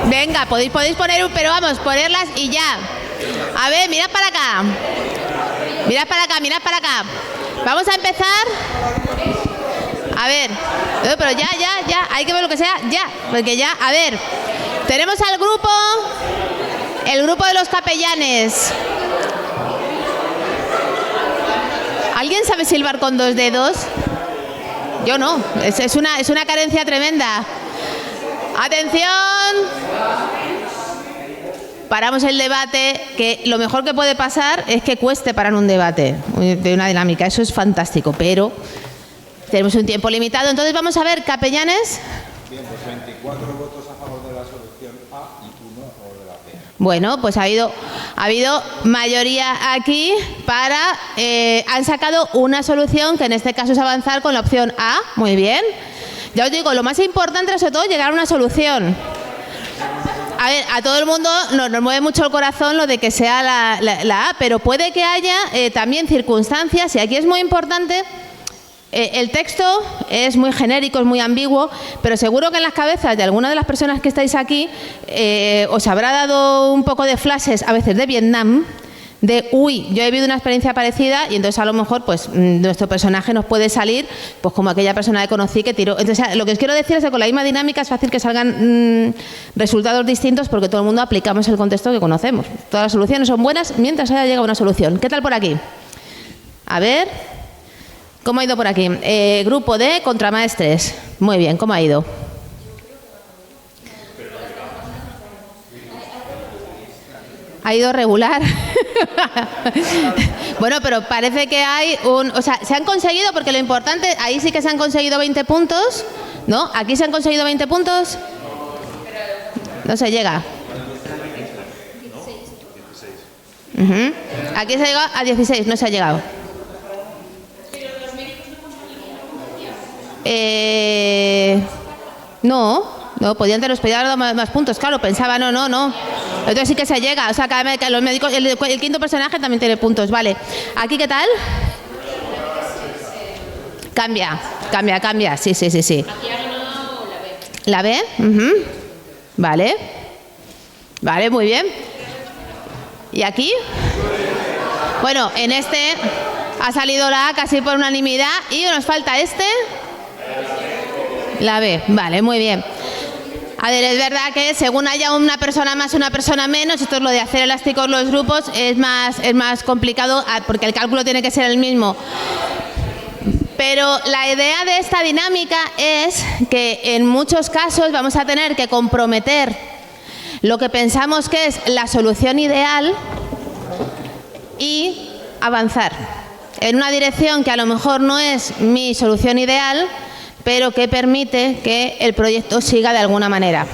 Venga, podéis poner pero vamos, ponerlas y ya. A ver, mirad para acá. Mirad para acá. Vamos a empezar. A ver, pero ya, hay que ver lo que sea, ya. Porque ya, a ver, tenemos al grupo, el grupo de los capellanes. ¿Alguien sabe silbar con 2 dedos? Yo no, es una carencia tremenda. ¡Atención! Paramos el debate, que lo mejor que puede pasar es que cueste parar un debate de una dinámica. Eso es fantástico, pero tenemos un tiempo limitado. Entonces vamos a ver, capellanes. Bien, pues 24 votos a favor de la solución A y 1 a favor de la B. Bueno, pues ha habido mayoría aquí para... han sacado una solución que en este caso es avanzar con la opción A. Muy bien. Ya os digo, lo más importante es sobre todo llegar a una solución. A ver, a todo el mundo nos mueve mucho el corazón lo de que sea la A, pero puede que haya también circunstancias, y aquí es muy importante, el texto es muy genérico, es muy ambiguo, pero seguro que en las cabezas de alguna de las personas que estáis aquí os habrá dado un poco de flashes, a veces de Vietnam, de uy, yo he vivido una experiencia parecida y entonces a lo mejor pues nuestro personaje nos puede salir pues como aquella persona que conocí que tiró. Entonces lo que os quiero decir es que con la misma dinámica es fácil que salgan resultados distintos porque todo el mundo aplicamos el contexto que conocemos. Todas las soluciones son buenas mientras haya llegado una solución. ¿Qué tal por aquí? A ver, ¿cómo ha ido por aquí? Grupo de contramaestres. Muy bien, ¿cómo ha ido? Ha ido regular. Bueno, pero parece que hay o sea, se han conseguido, porque lo importante, ahí sí que se han conseguido 20 puntos, ¿no? Aquí se han conseguido 20 puntos. No se llega. Aquí se ha llegado a 16, no se ha llegado. No, podían tener dado más puntos, claro, pensaba, no. Entonces sí que se llega, o sea, cada vez que los médicos, el quinto personaje también tiene puntos, vale. ¿Aquí qué tal? Cambia, sí. Aquí ha ganado la B. ¿La B? Vale, muy bien. ¿Y aquí? Bueno, en este ha salido la A casi por unanimidad y nos falta la B, vale, muy bien. A ver, es verdad que según haya una persona más, una persona menos, esto es lo de hacer elásticos los grupos, es más complicado porque el cálculo tiene que ser el mismo. Pero la idea de esta dinámica es que en muchos casos vamos a tener que comprometer lo que pensamos que es la solución ideal y avanzar en una dirección que a lo mejor no es mi solución ideal, pero que permite que el proyecto siga de alguna manera.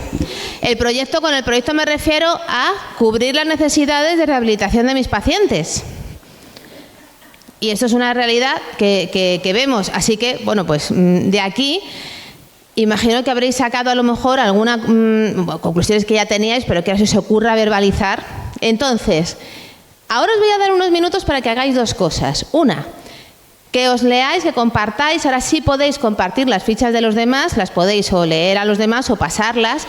Con el proyecto me refiero a cubrir las necesidades de rehabilitación de mis pacientes. Y esto es una realidad que vemos. Así que, bueno, pues de aquí imagino que habréis sacado a lo mejor algunas conclusiones que ya teníais, pero que ahora se os ocurra verbalizar. Entonces, ahora os voy a dar unos minutos para que hagáis dos cosas. Una, que os leáis, que compartáis. Ahora sí podéis compartir las fichas de los demás, las podéis o leer a los demás o pasarlas,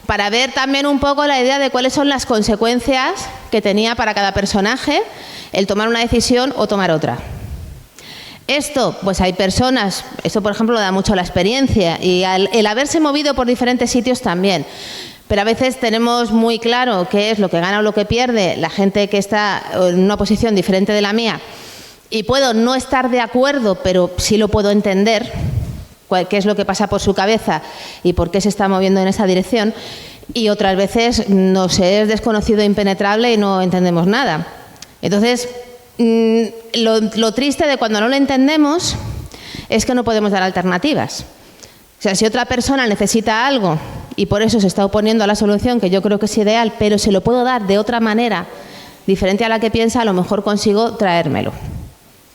para ver también un poco la idea de cuáles son las consecuencias que tenía para cada personaje el tomar una decisión o tomar otra. Esto, pues hay personas, esto por ejemplo lo da mucho la experiencia y el haberse movido por diferentes sitios también. Pero a veces tenemos muy claro qué es lo que gana o lo que pierde la gente que está en una posición diferente de la mía. Y puedo no estar de acuerdo, pero sí lo puedo entender, qué es lo que pasa por su cabeza y por qué se está moviendo en esa dirección. Y otras veces nos es desconocido e impenetrable y no entendemos nada. Entonces, lo triste de cuando no lo entendemos es que no podemos dar alternativas. O sea, si otra persona necesita algo y por eso se está oponiendo a la solución, que yo creo que es ideal, pero se lo puedo dar de otra manera, diferente a la que piensa, a lo mejor consigo traérmelo.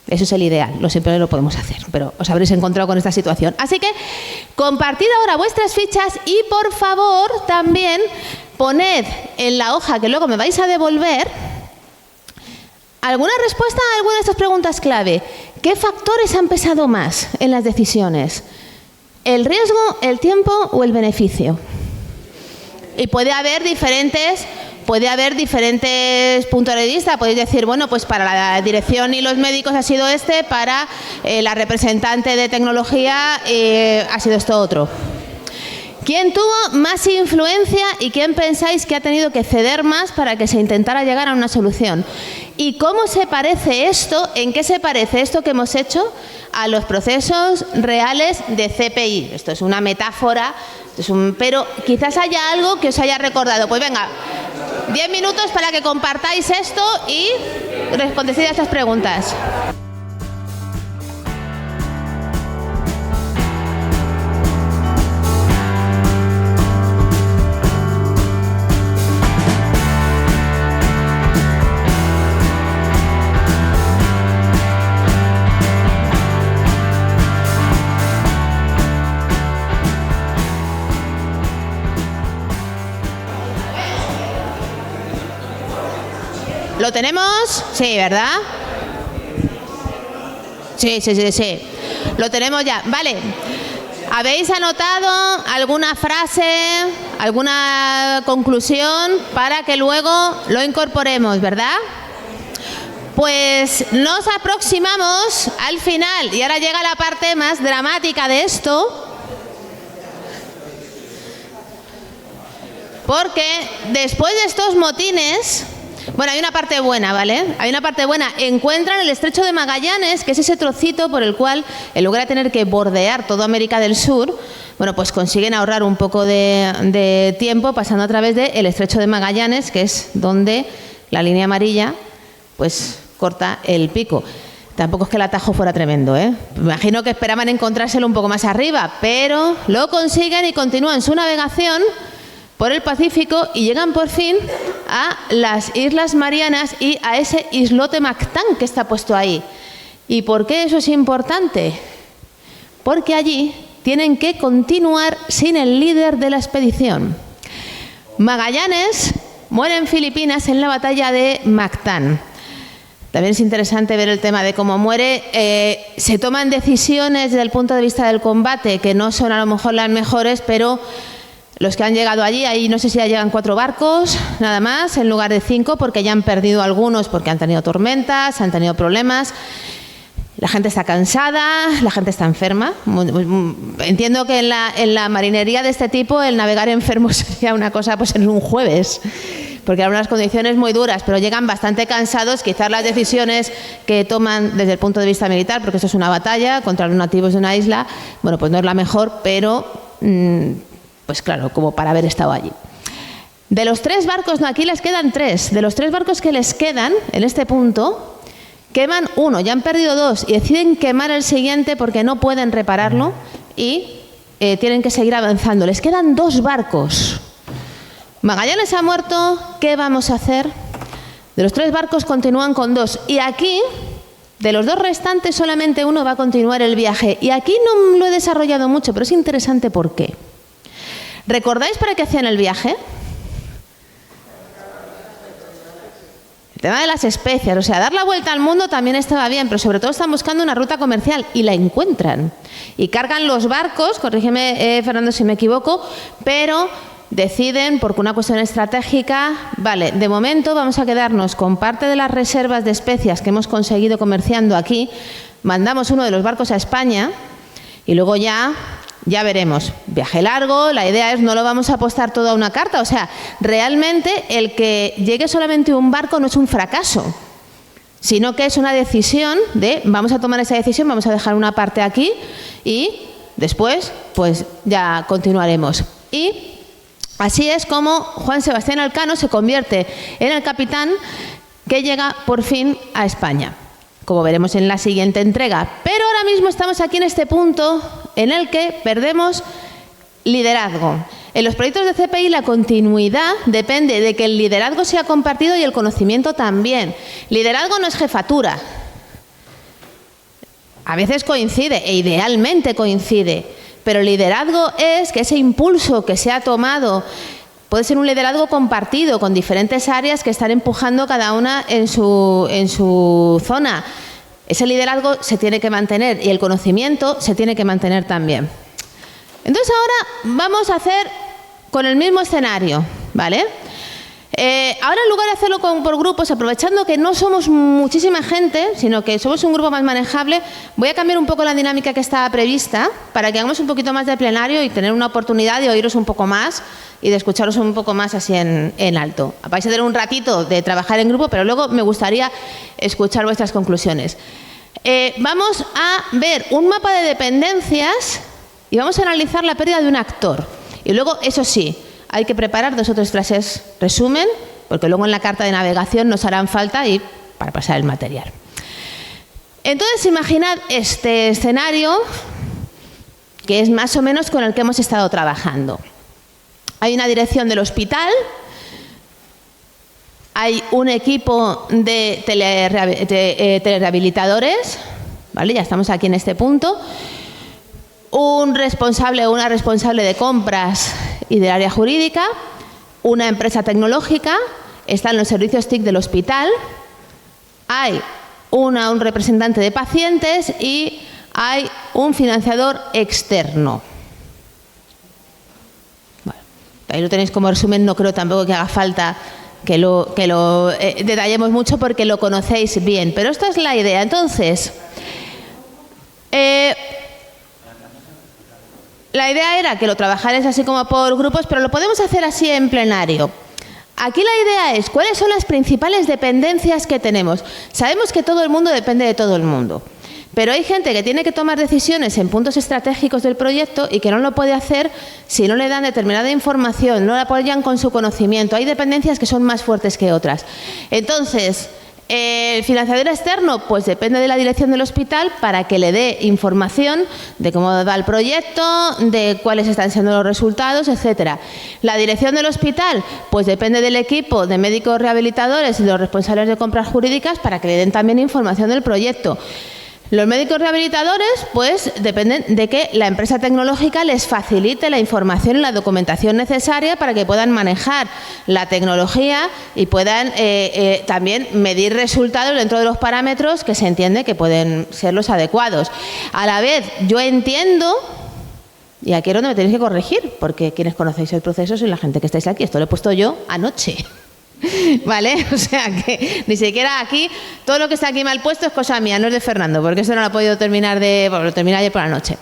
Eso es el ideal, siempre lo podemos hacer, pero os habréis encontrado con esta situación. Así que compartid ahora vuestras fichas y por favor también poned en la hoja que luego me vais a devolver alguna respuesta a alguna de estas preguntas clave. ¿Qué factores han pesado más en las decisiones? ¿El riesgo, el tiempo o el beneficio? Y puede haber diferentes puntos de vista. Podéis decir, bueno, pues para la dirección y los médicos ha sido este, para la representante de tecnología ha sido esto otro. ¿Quién tuvo más influencia y quién pensáis que ha tenido que ceder más para que se intentara llegar a una solución? ¿Y cómo se parece esto, en qué se parece esto que hemos hecho a los procesos reales de CPI? Esto es una metáfora, pero quizás haya algo que os haya recordado. Pues venga, 10 minutos para que compartáis esto y contestéis a estas preguntas. ¿Lo tenemos? Sí, ¿verdad? Sí. Lo tenemos ya. Vale. ¿Habéis anotado alguna frase, alguna conclusión para que luego lo incorporemos, verdad? Pues nos aproximamos al final y ahora llega la parte más dramática de esto. Porque después de estos motines, bueno, hay una parte buena, ¿vale? Hay una parte buena. Encuentran el Estrecho de Magallanes, que es ese trocito por el cual, en lugar de tener que bordear toda América del Sur, bueno, pues consiguen ahorrar un poco de tiempo pasando a través del Estrecho de Magallanes, que es donde la línea amarilla, pues corta el pico. Tampoco es que el atajo fuera tremendo, ¿eh? Me imagino que esperaban encontrárselo un poco más arriba, pero lo consiguen y continúan su navegación por el Pacífico y llegan por fin a las Islas Marianas y a ese islote Mactán que está puesto ahí. ¿Y por qué eso es importante? Porque allí tienen que continuar sin el líder de la expedición. Magallanes muere en Filipinas en la batalla de Mactán. También es interesante ver el tema de cómo muere. Se toman decisiones desde el punto de vista del combate que no son a lo mejor las mejores, pero los que han llegado allí, ahí no sé si ya llegan 4 barcos, nada más, en lugar de 5, porque ya han perdido algunos, porque han tenido tormentas, han tenido problemas. La gente está cansada, la gente está enferma. Entiendo que en la marinería de este tipo el navegar enfermo sería una cosa pues en un jueves, porque eran unas condiciones muy duras, pero llegan bastante cansados. Quizás las decisiones que toman desde el punto de vista militar, porque esto es una batalla contra los nativos de una isla, bueno, pues no es la mejor, pero pues claro, como para haber estado allí. De los 3 barcos, no, aquí les quedan 3. De los 3 barcos que les quedan en este punto, queman uno, ya han perdido 2 y deciden quemar el siguiente porque no pueden repararlo y tienen que seguir avanzando. Les quedan 2 barcos. Magallanes ha muerto, ¿qué vamos a hacer? De los 3 barcos continúan con 2 y aquí, de los 2 restantes, solamente uno va a continuar el viaje. Y aquí no lo he desarrollado mucho, pero es interesante por qué. ¿Recordáis para qué hacían el viaje? El tema de las especias, o sea, dar la vuelta al mundo también estaba bien, pero sobre todo están buscando una ruta comercial y la encuentran. Y cargan los barcos, corrígeme Fernando si me equivoco, pero deciden, porque una cuestión estratégica, vale, de momento vamos a quedarnos con parte de las reservas de especias que hemos conseguido comerciando aquí, mandamos uno de los barcos a España y luego ya veremos. Viaje largo, la idea es no lo vamos a apostar todo a una carta, o sea, realmente el que llegue solamente un barco no es un fracaso, sino que es una decisión de vamos a tomar esa decisión, vamos a dejar una parte aquí y después pues ya continuaremos. Y así es como Juan Sebastián Elcano se convierte en el capitán que llega por fin a España, como veremos en la siguiente entrega. Pero ahora mismo estamos aquí en este punto en el que perdemos liderazgo. En los proyectos de CPI la continuidad depende de que el liderazgo sea compartido y el conocimiento también. Liderazgo no es jefatura. A veces coincide e idealmente coincide, pero liderazgo es que ese impulso que se ha tomado puede ser un liderazgo compartido con diferentes áreas que están empujando cada una en su zona. Ese liderazgo se tiene que mantener y el conocimiento se tiene que mantener también. Entonces ahora vamos a hacer con el mismo escenario, ¿vale? Ahora en lugar de hacerlo por grupos, aprovechando que no somos muchísima gente, sino que somos un grupo más manejable, voy a cambiar un poco la dinámica que estaba prevista para que hagamos un poquito más de plenario y tener una oportunidad de oíros un poco más y de escucharos un poco más así en alto. Vais a tener un ratito de trabajar en grupo, pero luego me gustaría escuchar vuestras conclusiones. Vamos a ver un mapa de dependencias y vamos a analizar la pérdida de un actor. Y luego, eso sí, hay que preparar 2 o 3 frases resumen, porque luego en la carta de navegación nos harán falta y para pasar el material. Entonces, imaginad este escenario, que es más o menos con el que hemos estado trabajando. Hay una dirección del hospital, hay un equipo de telerehabilitadores, ¿vale? Ya estamos aquí en este punto. Un responsable o una responsable de compras y del área jurídica, una empresa tecnológica, están los servicios TIC del hospital, hay un representante de pacientes y hay un financiador externo. Bueno, ahí lo tenéis como resumen, no creo tampoco que haga falta que lo detallemos mucho porque lo conocéis bien, pero esta es la idea. Entonces, la idea era que lo trabajarais así como por grupos, pero lo podemos hacer así en plenario. Aquí la idea es, ¿cuáles son las principales dependencias que tenemos? Sabemos que todo el mundo depende de todo el mundo, pero hay gente que tiene que tomar decisiones en puntos estratégicos del proyecto y que no lo puede hacer si no le dan determinada información, no la apoyan con su conocimiento. Hay dependencias que son más fuertes que otras. Entonces, el financiador externo pues depende de la dirección del hospital para que le dé información de cómo va el proyecto, de cuáles están siendo los resultados, etcétera. La dirección del hospital pues depende del equipo de médicos rehabilitadores y de los responsables de compras jurídicas para que le den también información del proyecto. Los médicos rehabilitadores pues dependen de que la empresa tecnológica les facilite la información y la documentación necesaria para que puedan manejar la tecnología y puedan también medir resultados dentro de los parámetros que se entiende que pueden ser los adecuados. A la vez, yo entiendo, y aquí es donde me tenéis que corregir, porque quienes conocéis el proceso sois la gente que estáis aquí, esto lo he puesto yo anoche. ¿Vale? O sea que ni siquiera aquí, todo lo que está aquí mal puesto es cosa mía, no es de Fernando, porque eso no lo ha podido terminar lo terminé ayer por la noche.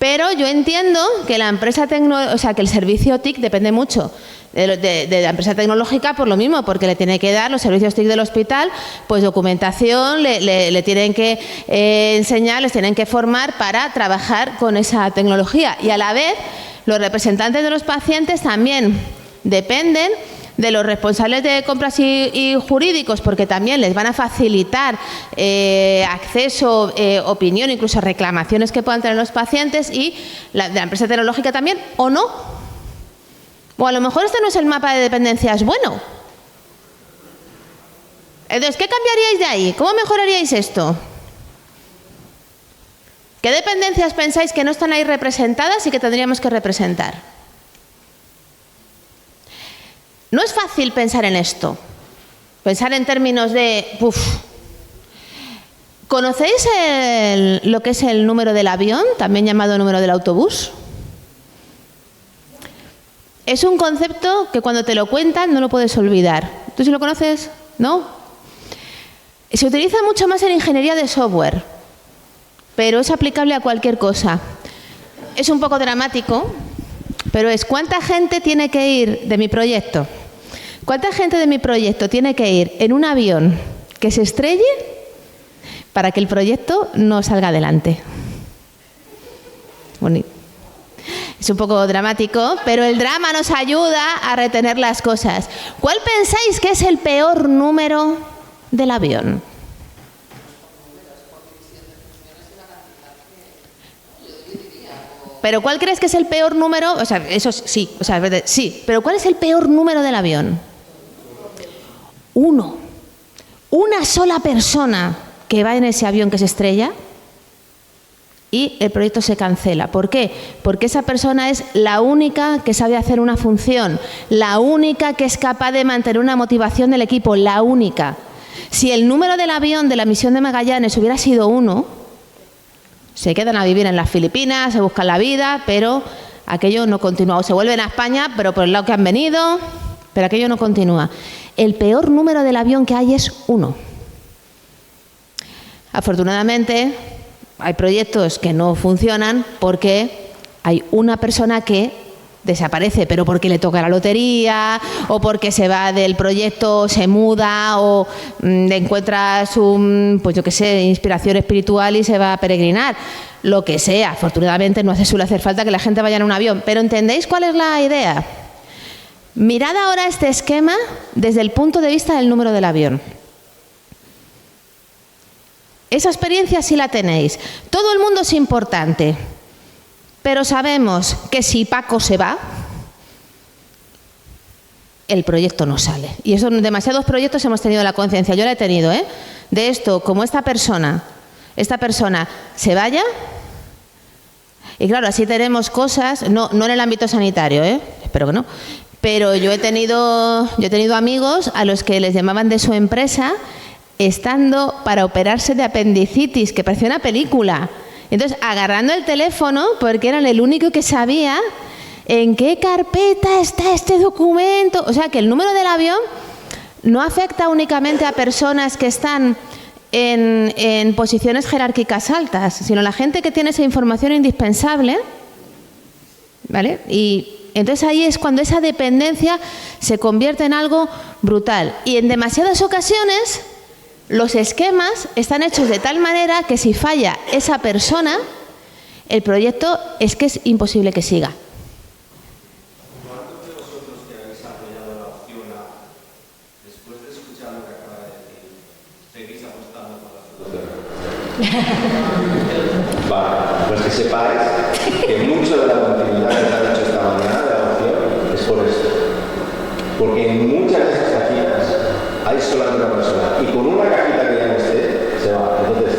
Pero yo entiendo que la empresa que el servicio TIC depende mucho de la empresa tecnológica por lo mismo, porque le tiene que dar los servicios TIC del hospital, pues documentación, le tienen que enseñar, les tienen que formar para trabajar con esa tecnología. Y a la vez, los representantes de los pacientes también dependen de los responsables de compras y jurídicos, porque también les van a facilitar acceso, opinión, incluso reclamaciones que puedan tener los pacientes, y de la empresa tecnológica también, o no. O a lo mejor este no es el mapa de dependencias bueno. Entonces, ¿qué cambiaríais de ahí? ¿Cómo mejoraríais esto? ¿Qué dependencias pensáis que no están ahí representadas y que tendríamos que representar? No es fácil pensar en esto. Pensar en términos de... ¿Conocéis lo que es el número del avión, también llamado número del autobús? Es un concepto que cuando te lo cuentan no lo puedes olvidar. ¿Tú sí lo conoces? ¿No? Se utiliza mucho más en ingeniería de software, pero es aplicable a cualquier cosa. Es un poco dramático, pero es ¿cuánta gente tiene que ir de mi proyecto? ¿Cuánta gente de mi proyecto tiene que ir en un avión que se estrelle para que el proyecto no salga adelante? Bonito. Es un poco dramático, pero el drama nos ayuda a retener las cosas. ¿Cuál pensáis que es el peor número del avión? ¿Pero cuál crees que es el peor número? O sea, eso sí, o sea, sí, pero ¿cuál es el peor número del avión? 1. Una sola persona que va en ese avión que se estrella y el proyecto se cancela. ¿Por qué? Porque esa persona es la única que sabe hacer una función, la única que es capaz de mantener una motivación del equipo, la única. Si el número del avión de la misión de Magallanes hubiera sido 1, se quedan a vivir en las Filipinas, se buscan la vida, pero aquello no continúa. O se vuelven a España, pero por el lado que han venido, pero aquello no continúa. El peor número del avión que hay es 1. Afortunadamente, hay proyectos que no funcionan porque hay una persona que desaparece, pero porque le toca la lotería, o porque se va del proyecto, se muda, o encuentra su, pues yo qué sé, inspiración espiritual y se va a peregrinar. Lo que sea, afortunadamente no suele hacer falta que la gente vaya en un avión. Pero ¿entendéis cuál es la idea? Mirad ahora este esquema desde el punto de vista del número del avión. Esa experiencia sí la tenéis. Todo el mundo es importante, pero sabemos que si Paco se va, el proyecto no sale. Y eso en demasiados proyectos hemos tenido la conciencia. Yo la he tenido, de esto, como esta persona se vaya. Y claro, así tenemos cosas, no en el ámbito sanitario, espero que no. Pero yo he tenido amigos a los que les llamaban de su empresa estando para operarse de apendicitis, que parecía una película. Entonces, agarrando el teléfono, porque eran el único que sabía en qué carpeta está este documento. O sea, que el número del avión no afecta únicamente a personas que están en posiciones jerárquicas altas, sino a la gente que tiene esa información indispensable, ¿vale? Y entonces ahí es cuando esa dependencia se convierte en algo brutal. Y en demasiadas ocasiones los esquemas están hechos de tal manera que si falla esa persona, el proyecto es que es imposible que siga. ¿Cuántos de vosotros que habéis apoyado la opción A, después de escuchar lo que acaba de decir, seguís apostando por la solución? Vale, pues que sepáis que mucho de la continuidad que se ha dicho esta mañana de la opción es por esto. Porque en muchas de esas cajitas hay solamente una persona y con una cajita que ya no esté, se va. Entonces,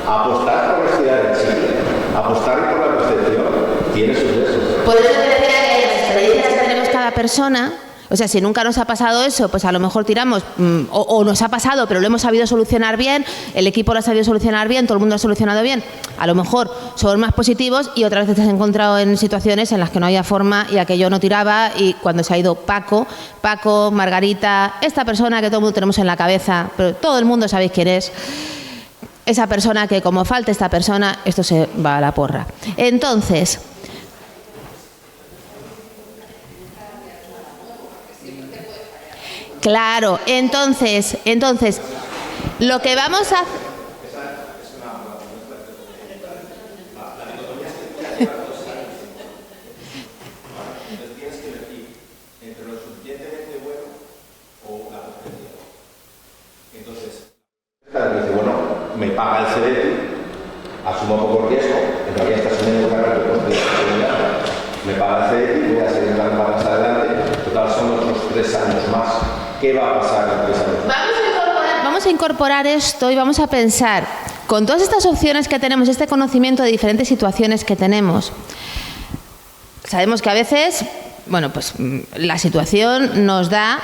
apostar por estirar el chicle, apostar por la percepción, tiene sus riesgos. Por eso te decía que las experiencias que tenemos cada persona, o sea, si nunca nos ha pasado eso, pues a lo mejor tiramos, o nos ha pasado, pero lo hemos sabido solucionar bien, el equipo lo ha sabido solucionar bien, todo el mundo lo ha solucionado bien, a lo mejor son más positivos y otras veces te has encontrado en situaciones en las que no había forma y aquello no tiraba, y cuando se ha ido Paco, Margarita, esta persona que todo el mundo tenemos en la cabeza, pero todo el mundo sabéis quién es, esa persona que como falte esta persona, esto se va a la porra. Entonces, claro, entonces, lo que vamos a... Entonces tienes que elegir entre lo suficientemente bueno paga el CDT, asumo poco riesgo, en realidad está asumiendo un cargo de coste de seguridad, me paga el CDT, voy a seguir dando patas adelante, total son otros 3 años más. ¿Qué va a pasar en 3 años más? Vamos a incorporar esto y vamos a pensar, con todas estas opciones que tenemos, este conocimiento de diferentes situaciones que tenemos, sabemos que a veces, bueno, pues la situación nos da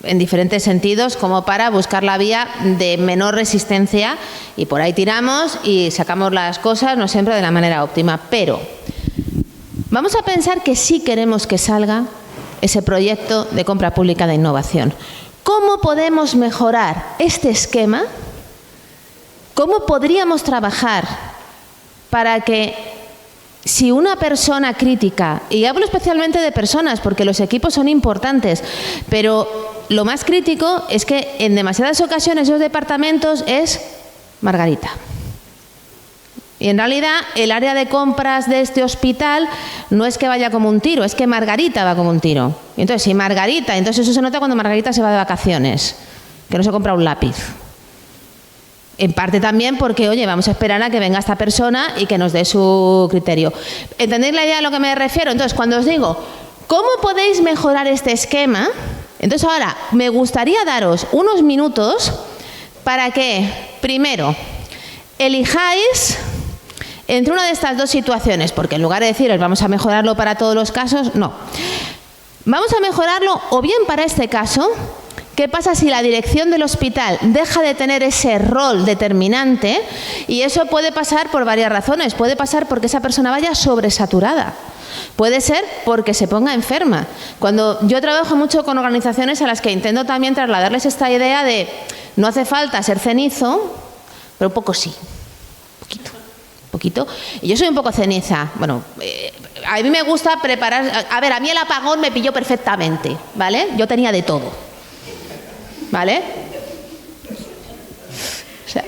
en diferentes sentidos como para buscar la vía de menor resistencia y por ahí tiramos y sacamos las cosas no siempre de la manera óptima, pero vamos a pensar que sí queremos que salga ese proyecto de compra pública de innovación. ¿Cómo podemos mejorar este esquema? ¿Cómo podríamos trabajar para que si una persona crítica, y hablo especialmente de personas porque los equipos son importantes, pero lo más crítico es que en demasiadas ocasiones esos departamentos es Margarita. Y en realidad el área de compras de este hospital no es que vaya como un tiro, es que Margarita va como un tiro. Y entonces, si Margarita, entonces eso se nota cuando Margarita se va de vacaciones, que no se compra un lápiz. En parte también porque, oye, vamos a esperar a que venga esta persona y que nos dé su criterio. ¿Entendéis la idea a lo que me refiero? Entonces, cuando os digo, ¿cómo podéis mejorar este esquema? Entonces ahora, me gustaría daros unos minutos para que, primero, elijáis entre una de estas dos situaciones, porque en lugar de deciros vamos a mejorarlo para todos los casos, no. Vamos a mejorarlo o bien para este caso. ¿Qué pasa si la dirección del hospital deja de tener ese rol determinante? Y eso puede pasar por varias razones. Puede pasar porque esa persona vaya sobresaturada. Puede ser porque se ponga enferma. Cuando yo trabajo mucho con organizaciones a las que intento también trasladarles esta idea de no hace falta ser cenizo, pero un poco sí. Poquito. Y yo soy un poco ceniza. Bueno, a mí me gusta preparar... A ver, a mí el apagón me pilló perfectamente, ¿vale? Yo tenía de todo, ¿vale? O sea...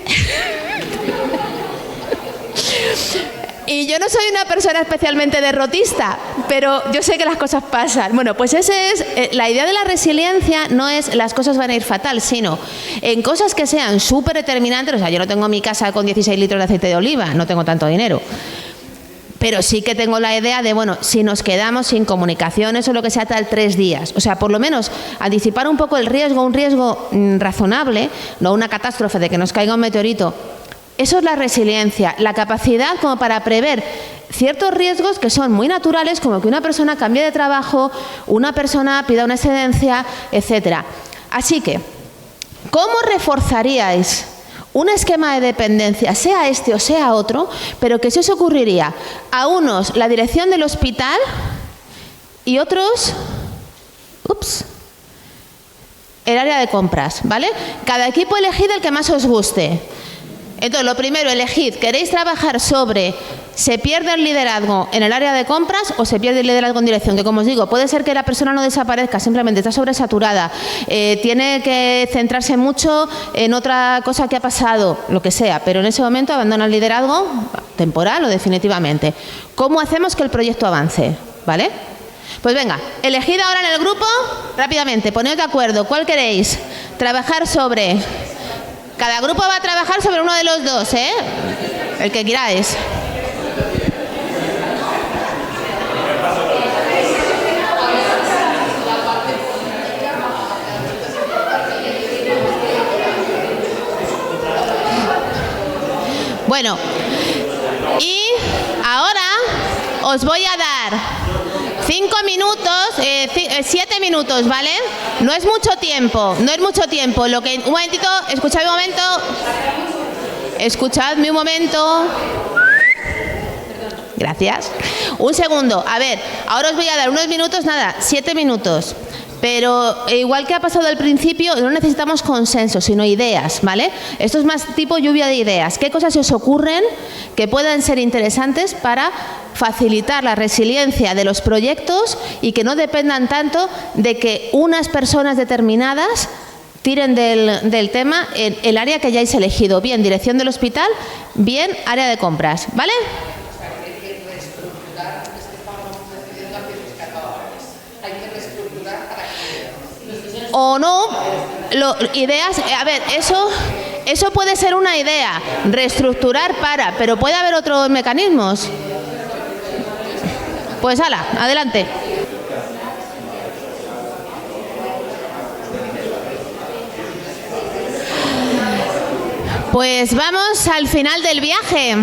Y yo no soy una persona especialmente derrotista, pero yo sé que las cosas pasan. Bueno, pues ese es la idea de la resiliencia, no es las cosas van a ir fatal, sino en cosas que sean súper determinantes. O sea, yo no tengo mi casa con 16 litros de aceite de oliva, no tengo tanto dinero. Pero sí que tengo la idea de, bueno, si nos quedamos sin comunicaciones o lo que sea tal 3 días. O sea, por lo menos anticipar un poco el riesgo, un riesgo razonable, no una catástrofe de que nos caiga un meteorito. Eso es la resiliencia, la capacidad como para prever ciertos riesgos que son muy naturales, como que una persona cambie de trabajo, una persona pida una excedencia, etc. Así que, ¿cómo reforzaríais un esquema de dependencia, sea este o sea otro, pero que se os ocurriría a unos la dirección del hospital y otros, el área de compras, ¿vale? Cada equipo elegid el que más os guste. Entonces, lo primero, elegid, ¿queréis trabajar sobre se pierde el liderazgo en el área de compras o se pierde el liderazgo en dirección? Que, como os digo, puede ser que la persona no desaparezca, simplemente está sobresaturada, tiene que centrarse mucho en otra cosa que ha pasado, lo que sea, pero en ese momento abandona el liderazgo temporal o definitivamente. ¿Cómo hacemos que el proyecto avance? ¿Vale? Pues venga, elegid ahora en el grupo, rápidamente, poneos de acuerdo, ¿cuál queréis? Trabajar sobre... Cada grupo va a trabajar sobre uno de los dos, ¿eh? El que queráis. Bueno, y ahora os voy a dar 5 minutos, 7 minutos, ¿vale? No es mucho tiempo, no es mucho tiempo. Un momentito, escuchadme un momento. Gracias. Un segundo, a ver, ahora os voy a dar unos minutos, nada, 7 minutos. Pero igual que ha pasado al principio, no necesitamos consenso, sino ideas, ¿vale? Esto es más tipo lluvia de ideas. ¿Qué cosas se os ocurren que puedan ser interesantes para facilitar la resiliencia de los proyectos y que no dependan tanto de que unas personas determinadas tiren del tema en el área que hayáis elegido? Bien dirección del hospital, bien área de compras, ¿vale? O no, ideas, a ver, eso puede ser una idea, reestructurar pero puede haber otros mecanismos. Pues hala, adelante. Pues vamos al final del viaje.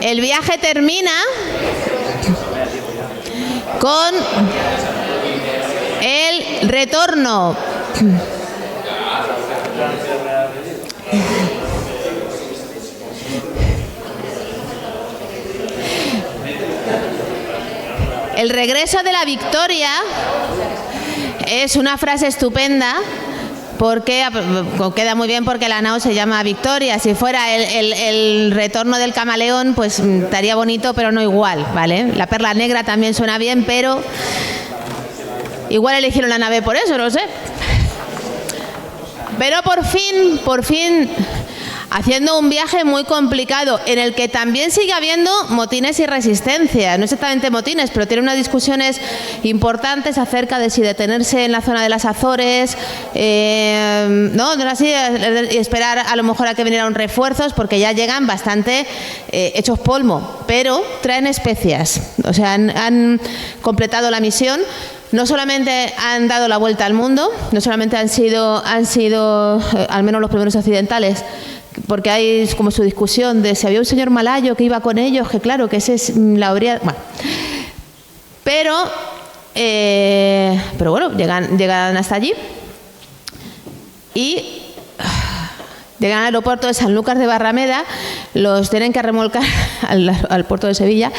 El viaje termina con el retorno. El regreso de la victoria es una frase estupenda. Porque queda muy bien porque la nao se llama Victoria. Si fuera el retorno del camaleón, pues estaría bonito, pero no igual, ¿vale? La perla negra también suena bien, pero igual eligieron la nave por eso, no sé. Pero por fin, haciendo un viaje muy complicado, en el que también sigue habiendo motines y resistencia. No exactamente motines, pero tiene unas discusiones importantes acerca de si detenerse en la zona de las Azores, no así, y esperar a lo mejor a que vinieran refuerzos, porque ya llegan bastante hechos polvo, pero traen especias. O sea, han completado la misión. No solamente han dado la vuelta al mundo, no solamente han sido al menos los primeros occidentales, porque hay como su discusión de si había un señor malayo que iba con ellos, que claro, que ese es la habría... Bueno. Pero bueno, llegan hasta allí y llegan al aeropuerto de Sanlúcar de Barrameda, los tienen que remolcar al puerto de Sevilla,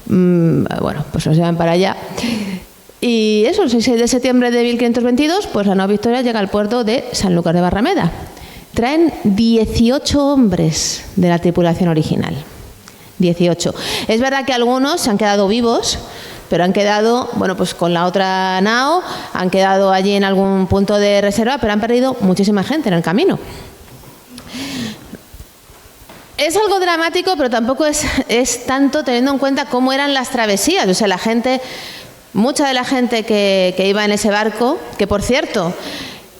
bueno, pues los llevan para allá. Y eso, el 6 de septiembre de 1522, pues la nao Victoria llega al puerto de Sanlúcar de Barrameda. Traen 18 hombres de la tripulación original. 18. Es verdad que algunos se han quedado vivos, pero han quedado, bueno, pues con la otra nao, han quedado allí en algún punto de reserva, pero han perdido muchísima gente en el camino. Es algo dramático, pero tampoco es tanto teniendo en cuenta cómo eran las travesías. O sea, mucha de la gente que iba en ese barco, que por cierto,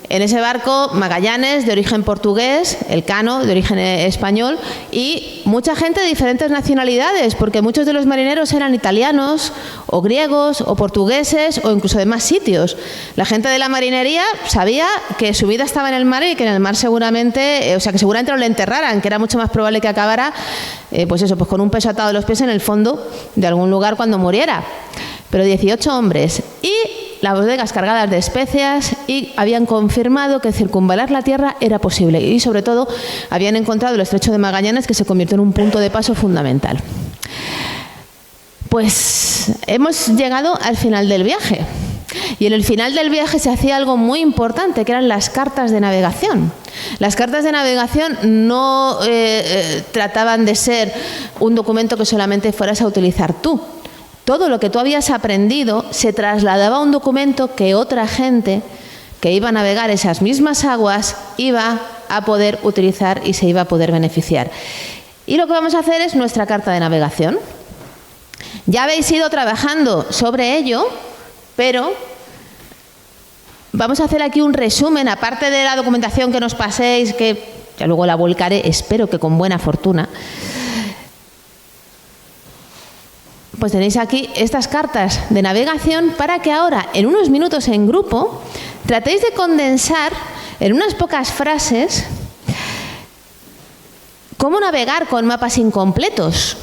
en ese barco Magallanes, de origen portugués, Elcano, de origen español, y mucha gente de diferentes nacionalidades, porque muchos de los marineros eran italianos, o griegos, o portugueses, o incluso de más sitios. La gente de la marinería sabía que su vida estaba en el mar y que en el mar seguramente, o sea, que seguramente no le enterraran, que era mucho más probable que acabara, pues con un peso atado de los pies en el fondo de algún lugar cuando muriera. Pero 18 hombres y las bodegas cargadas de especias, y habían confirmado que circunvalar la Tierra era posible, y sobre todo habían encontrado el estrecho de Magallanes, que se convirtió en un punto de paso fundamental. Pues hemos llegado al final del viaje, y en el final del viaje se hacía algo muy importante, que eran las cartas de navegación. Las cartas de navegación no trataban de ser un documento que solamente fueras a utilizar tú. Todo lo que tú habías aprendido se trasladaba a un documento que otra gente que iba a navegar esas mismas aguas iba a poder utilizar y se iba a poder beneficiar. Y lo que vamos a hacer es nuestra carta de navegación. Ya habéis ido trabajando sobre ello, pero vamos a hacer aquí un resumen, aparte de la documentación que nos paséis, que ya luego la volcaré, espero que con buena fortuna. Pues tenéis aquí estas cartas de navegación para que ahora, en unos minutos en grupo, tratéis de condensar en unas pocas frases cómo navegar con mapas incompletos,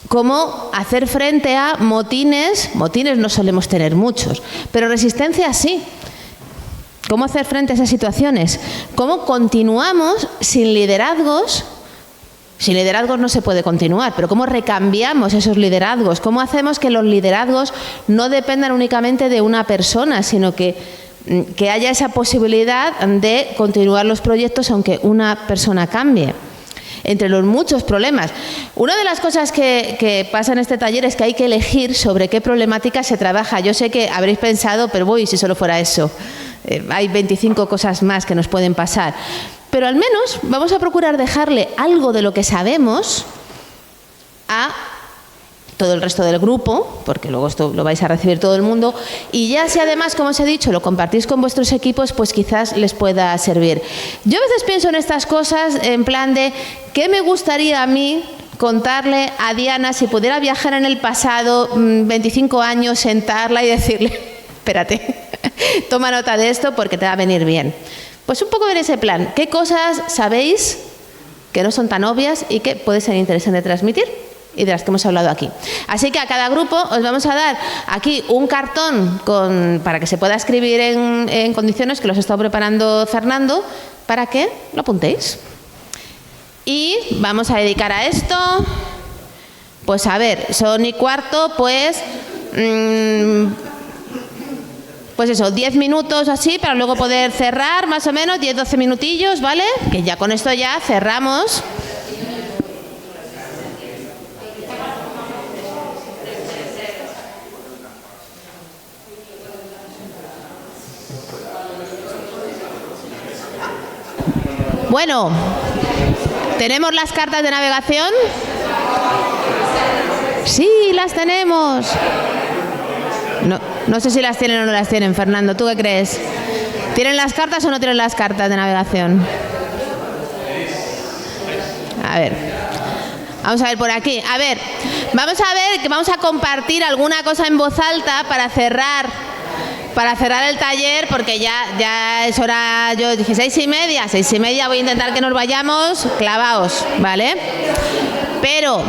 cómo hacer frente a motines. Motines no solemos tener muchos, pero resistencia sí. Cómo hacer frente a esas situaciones, cómo continuamos sin liderazgos. Sin liderazgos no se puede continuar, pero ¿cómo recambiamos esos liderazgos? ¿Cómo hacemos que los liderazgos no dependan únicamente de una persona, sino que haya esa posibilidad de continuar los proyectos aunque una persona cambie? Entre los muchos problemas. Una de las cosas que pasa en este taller es que hay que elegir sobre qué problemática se trabaja. Yo sé que habréis pensado, pero si solo fuera eso. Hay 25 cosas más que nos pueden pasar. Pero al menos vamos a procurar dejarle algo de lo que sabemos a todo el resto del grupo, porque luego esto lo vais a recibir todo el mundo, y ya si además, como os he dicho, lo compartís con vuestros equipos, pues quizás les pueda servir. Yo a veces pienso en estas cosas en plan de ¿qué me gustaría a mí contarle a Diana si pudiera viajar en el pasado 25 años, sentarla y decirle, espérate, toma nota de esto porque te va a venir bien? Pues un poco en ese plan, ¿qué cosas sabéis que no son tan obvias y que puede ser interesante transmitir? Y de las que hemos hablado aquí. Así que a cada grupo os vamos a dar aquí un cartón para que se pueda escribir en condiciones que los ha estado preparando Fernando, para que lo apuntéis. Y vamos a dedicar a esto, pues a ver, son y cuarto, pues eso, 10 minutos así, para luego poder cerrar, más o menos, 10-12 minutillos, ¿vale? Que ya con esto ya cerramos. Bueno, ¿tenemos las cartas de navegación? Sí, las tenemos. No sé si las tienen o no las tienen, Fernando, ¿tú qué crees? ¿Tienen las cartas o no tienen las cartas de navegación? A ver, vamos a ver por aquí. A ver, vamos a compartir alguna cosa en voz alta para cerrar el taller, porque ya es hora. Yo dije 6:30, voy a intentar que nos vayamos clavaos, ¿vale? Pero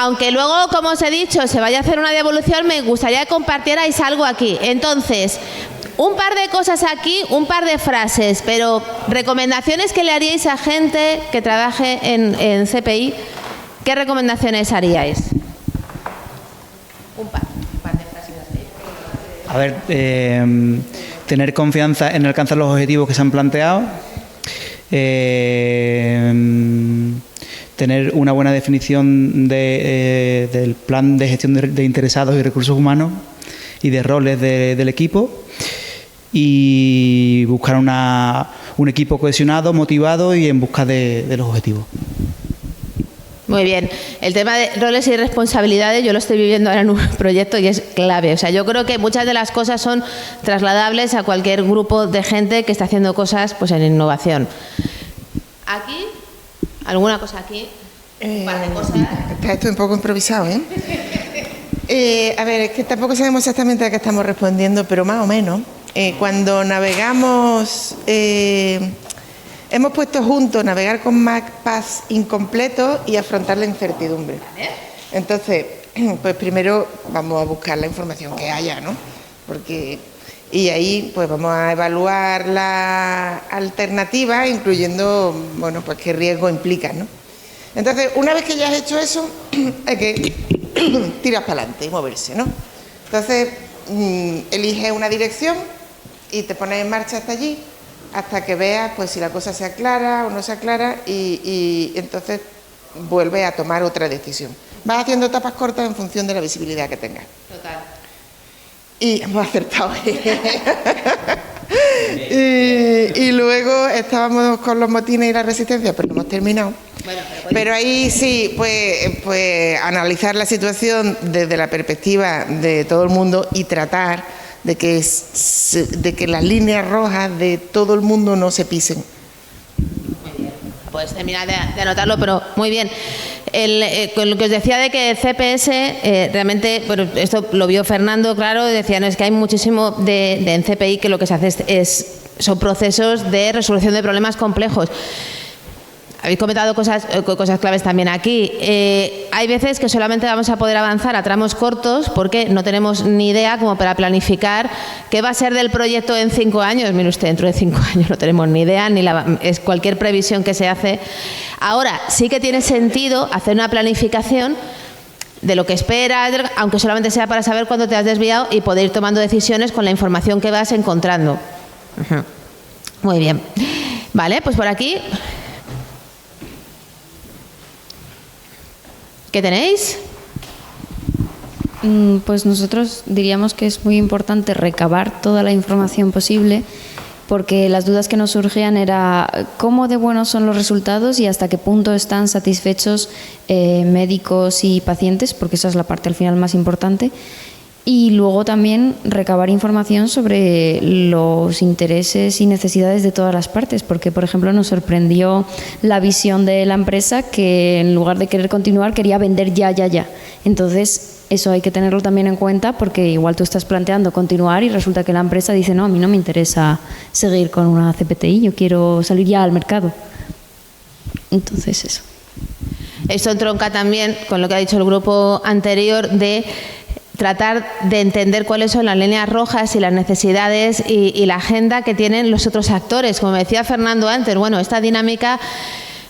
aunque luego, como os he dicho, se vaya a hacer una devolución, me gustaría que compartierais algo aquí. Entonces, un par de cosas aquí, un par de frases, pero recomendaciones que le haríais a gente que trabaje en CPI, ¿qué recomendaciones haríais? Un par de frases. A ver, tener confianza en alcanzar los objetivos que se han planteado, tener una buena definición del plan de gestión de interesados y recursos humanos y de roles del equipo, y buscar un equipo cohesionado, motivado y en busca de los objetivos. Muy bien. El tema de roles y responsabilidades yo lo estoy viviendo ahora en un proyecto y es clave. O sea, yo creo que muchas de las cosas son trasladables a cualquier grupo de gente que está haciendo cosas pues en innovación. Aquí, alguna cosa aquí, un par de cosas. Está esto un poco improvisado, ¿eh? A ver, es que tampoco sabemos exactamente a qué estamos respondiendo, pero más o menos. Cuando navegamos... hemos puesto juntos navegar con mapas incompletos y afrontar la incertidumbre. Entonces, pues primero vamos a buscar la información que haya, ¿no? Y ahí pues vamos a evaluar la alternativa, incluyendo, bueno, pues qué riesgo implica, ¿no? Entonces, una vez que ya has hecho eso, hay que tirar para adelante y moverse, ¿no? Entonces, eliges una dirección y te pones en marcha hasta allí, hasta que veas pues si la cosa se aclara o no se aclara, y entonces vuelves a tomar otra decisión. Vas haciendo etapas cortas en función de la visibilidad que tengas. Total. Y hemos acertado. y luego estábamos con los motines y la resistencia, pero no hemos terminado. Bueno, pero ahí sí, pues analizar la situación desde la perspectiva de todo el mundo y tratar de que las líneas rojas de todo el mundo no se pisen. Muy bien. Puedes terminar de anotarlo, pero muy bien. Con lo que os decía de que el CPS, realmente, bueno, esto lo vio Fernando, claro, decían, es que hay muchísimo en CPI que lo que se hace son procesos de resolución de problemas complejos. Habéis comentado cosas claves también aquí. Hay veces que solamente vamos a poder avanzar a tramos cortos porque no tenemos ni idea como para planificar qué va a ser del proyecto en 5 años. Mire usted, dentro de 5 años no tenemos ni idea, es cualquier previsión que se hace. Ahora, sí que tiene sentido hacer una planificación de lo que esperas, aunque solamente sea para saber cuándo te has desviado y poder ir tomando decisiones con la información que vas encontrando. Muy bien. Vale, pues por aquí... ¿Qué tenéis? Pues nosotros diríamos que es muy importante recabar toda la información posible porque las dudas que nos surgían era cómo de buenos son los resultados y hasta qué punto están satisfechos médicos y pacientes, porque esa es la parte al final más importante. Y luego también recabar información sobre los intereses y necesidades de todas las partes, porque, por ejemplo, nos sorprendió la visión de la empresa que en lugar de querer continuar quería vender ya. Entonces, eso hay que tenerlo también en cuenta, porque igual tú estás planteando continuar y resulta que la empresa dice no, a mí no me interesa seguir con una CPTI, yo quiero salir ya al mercado. Entonces, eso. Esto entronca también con lo que ha dicho el grupo anterior de tratar de entender cuáles son las líneas rojas y las necesidades y la agenda que tienen los otros actores. Como decía Fernando antes, bueno, esta dinámica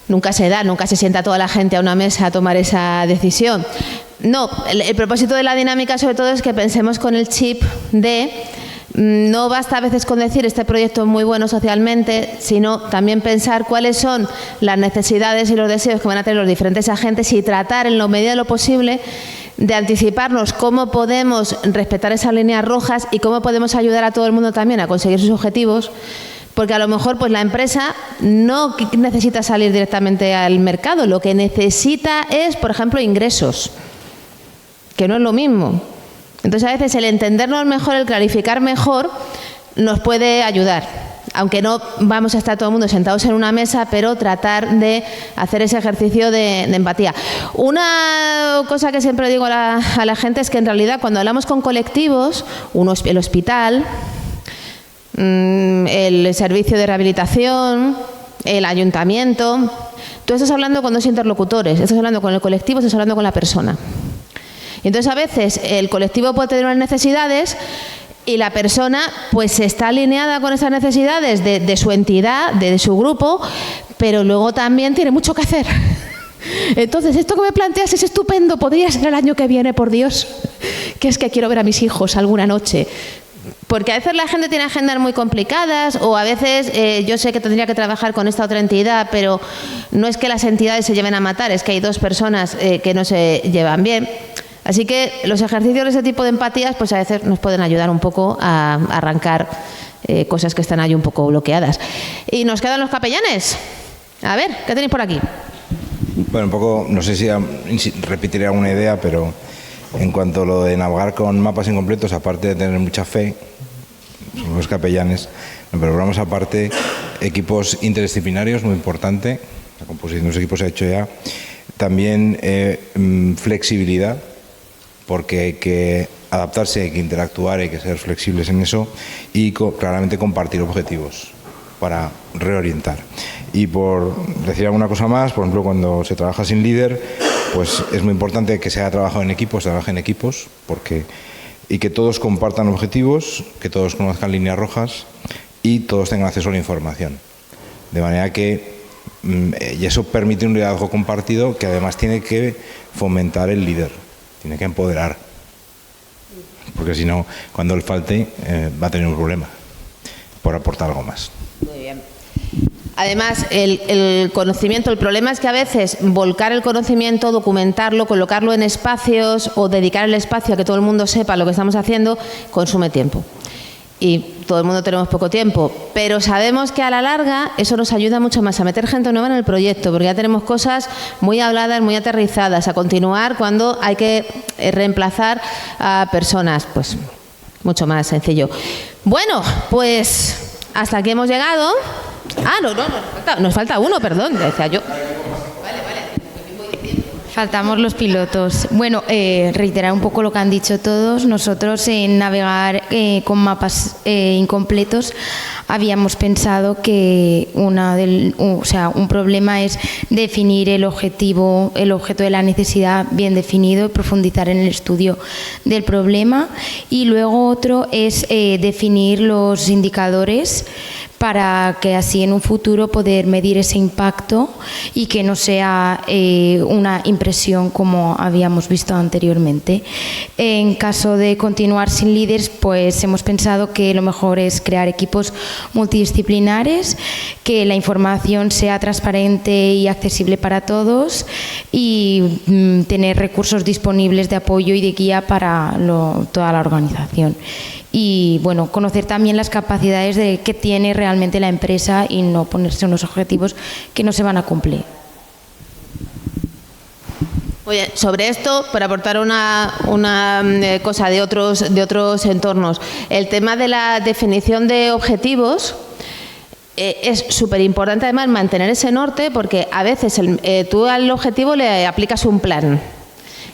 nunca se da, nunca se sienta toda la gente a una mesa a tomar esa decisión. No, el propósito de la dinámica sobre todo es que pensemos con el chip de no basta a veces con decir este proyecto es muy bueno socialmente, sino también pensar cuáles son las necesidades y los deseos que van a tener los diferentes agentes y tratar en la medida de lo posible de anticiparnos cómo podemos respetar esas líneas rojas y cómo podemos ayudar a todo el mundo también a conseguir sus objetivos, porque a lo mejor pues la empresa no necesita salir directamente al mercado, lo que necesita es, por ejemplo, ingresos, que no es lo mismo. Entonces, a veces el entendernos mejor, el clarificar mejor, nos puede ayudar. Aunque no vamos a estar todo el mundo sentados en una mesa, pero tratar de hacer ese ejercicio de empatía. Una cosa que siempre digo a la gente es que en realidad cuando hablamos con colectivos, el hospital, el servicio de rehabilitación, el ayuntamiento, tú estás hablando con dos interlocutores, estás hablando con el colectivo, estás hablando con la persona. Entonces, a veces el colectivo puede tener unas necesidades y la persona pues está alineada con esas necesidades de su entidad, de su grupo, pero luego también tiene mucho que hacer. Entonces, esto que me planteas es estupendo, podría ser el año que viene, por Dios, que es que quiero ver a mis hijos alguna noche. Porque a veces la gente tiene agendas muy complicadas o a veces yo sé que tendría que trabajar con esta otra entidad, pero no es que las entidades se lleven a matar, es que hay dos personas que no se llevan bien. Así que los ejercicios de ese tipo de empatías pues a veces nos pueden ayudar un poco a arrancar cosas que están ahí un poco bloqueadas. Y nos quedan los capellanes. A ver, ¿qué tenéis por aquí? Bueno, un poco, no sé si repetiré alguna idea, pero en cuanto a lo de navegar con mapas incompletos, aparte de tener mucha fe, somos los capellanes, pero vamos aparte, equipos interdisciplinarios, muy importante, la composición de los equipos se ha hecho ya, también flexibilidad, porque hay que adaptarse, hay que interactuar, hay que ser flexibles en eso y claramente compartir objetivos para reorientar. Y por decir alguna cosa más, por ejemplo, cuando se trabaja sin líder, pues es muy importante que se haya trabajado en equipos, se trabaje en equipos, y que todos compartan objetivos, que todos conozcan líneas rojas y todos tengan acceso a la información. De manera que, y eso permite un liderazgo compartido que además tiene que fomentar el líder. Tiene que empoderar, porque si no, cuando él falte, va a tener un problema por aportar algo más. Muy bien. Además, el conocimiento, el problema es que a veces volcar el conocimiento, documentarlo, colocarlo en espacios o dedicar el espacio a que todo el mundo sepa lo que estamos haciendo, consume tiempo. Y todo el mundo tenemos poco tiempo, pero sabemos que a la larga eso nos ayuda mucho más a meter gente nueva en el proyecto, porque ya tenemos cosas muy habladas, muy aterrizadas, a continuar cuando hay que reemplazar a personas, pues mucho más sencillo. Bueno, pues hasta aquí hemos llegado. Nos falta uno, perdón, decía yo. Faltamos los pilotos. Bueno, reiterar un poco lo que han dicho todos. Nosotros en navegar con mapas incompletos habíamos pensado que un problema es definir el objeto de la necesidad bien definido y profundizar en el estudio del problema. Y luego otro es definir los indicadores para que así en un futuro poder medir ese impacto y que no sea una impresión como habíamos visto anteriormente. En caso de continuar sin líderes, pues hemos pensado que lo mejor es crear equipos multidisciplinares, que la información sea transparente y accesible para todos y tener recursos disponibles de apoyo y de guía para toda la organización. y bueno, conocer también las capacidades que tiene realmente la empresa y no ponerse unos objetivos que no se van a cumplir. Oye, sobre esto, para aportar una cosa de otros entornos, el tema de la definición de objetivos es súper importante además mantener ese norte, porque a veces tú al objetivo le aplicas un plan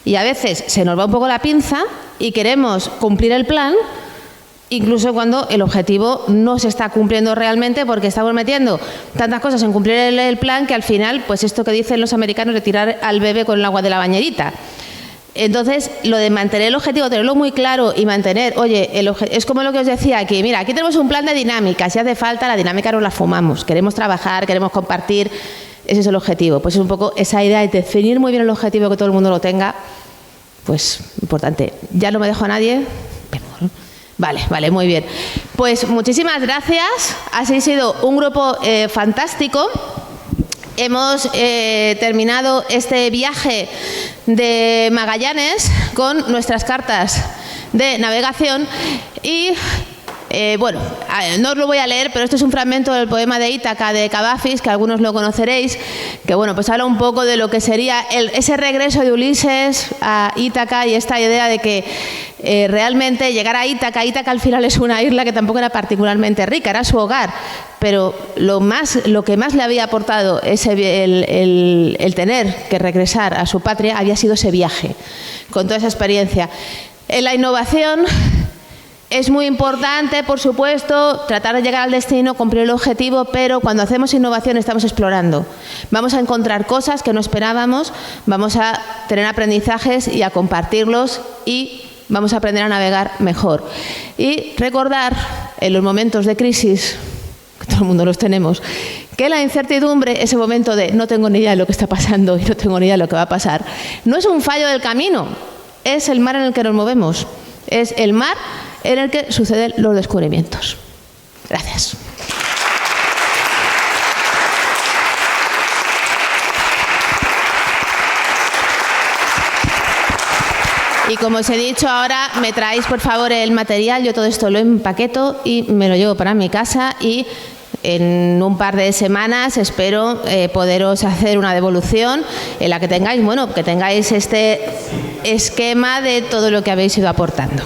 y a veces se nos va un poco la pinza y queremos cumplir el plan, incluso cuando el objetivo no se está cumpliendo realmente, porque estamos metiendo tantas cosas en cumplir el plan que al final, pues esto que dicen los americanos de tirar al bebé con el agua de la bañerita. Entonces, lo de mantener el objetivo, tenerlo muy claro y mantener, oye, es como lo que os decía aquí, mira, aquí tenemos un plan de dinámica, si hace falta la dinámica nos la fumamos, queremos trabajar, queremos compartir, ese es el objetivo. Pues es un poco esa idea de definir muy bien el objetivo, que todo el mundo lo tenga, pues importante. ¿Ya no me dejo a nadie? Vale, muy bien. Pues muchísimas gracias. Habéis sido un grupo fantástico. Hemos terminado este viaje de Magallanes con nuestras cartas de navegación y bueno, no os lo voy a leer, pero esto es un fragmento del poema de Ítaca de Cavafis, que algunos lo conoceréis, que bueno, pues habla un poco de lo que sería ese regreso de Ulises a Ítaca y esta idea de que realmente llegar a Ítaca al final es una isla que tampoco era particularmente rica, era su hogar, pero lo que más le había aportado el tener que regresar a su patria había sido ese viaje, con toda esa experiencia. En la innovación es muy importante, por supuesto, tratar de llegar al destino, cumplir el objetivo, pero cuando hacemos innovación estamos explorando. Vamos a encontrar cosas que no esperábamos, vamos a tener aprendizajes y a compartirlos y vamos a aprender a navegar mejor. Y recordar en los momentos de crisis, que todo el mundo los tenemos, que la incertidumbre, ese momento de no tengo ni idea de lo que está pasando y no tengo ni idea de lo que va a pasar, no es un fallo del camino, es el mar en el que nos movemos, es el mar en el que suceden los descubrimientos. Gracias. Y como os he dicho, ahora me traéis por favor el material, yo todo esto lo empaqueto y me lo llevo para mi casa y en un par de semanas espero poderos hacer una devolución en la que tengáis, bueno, que tengáis este esquema de todo lo que habéis ido aportando.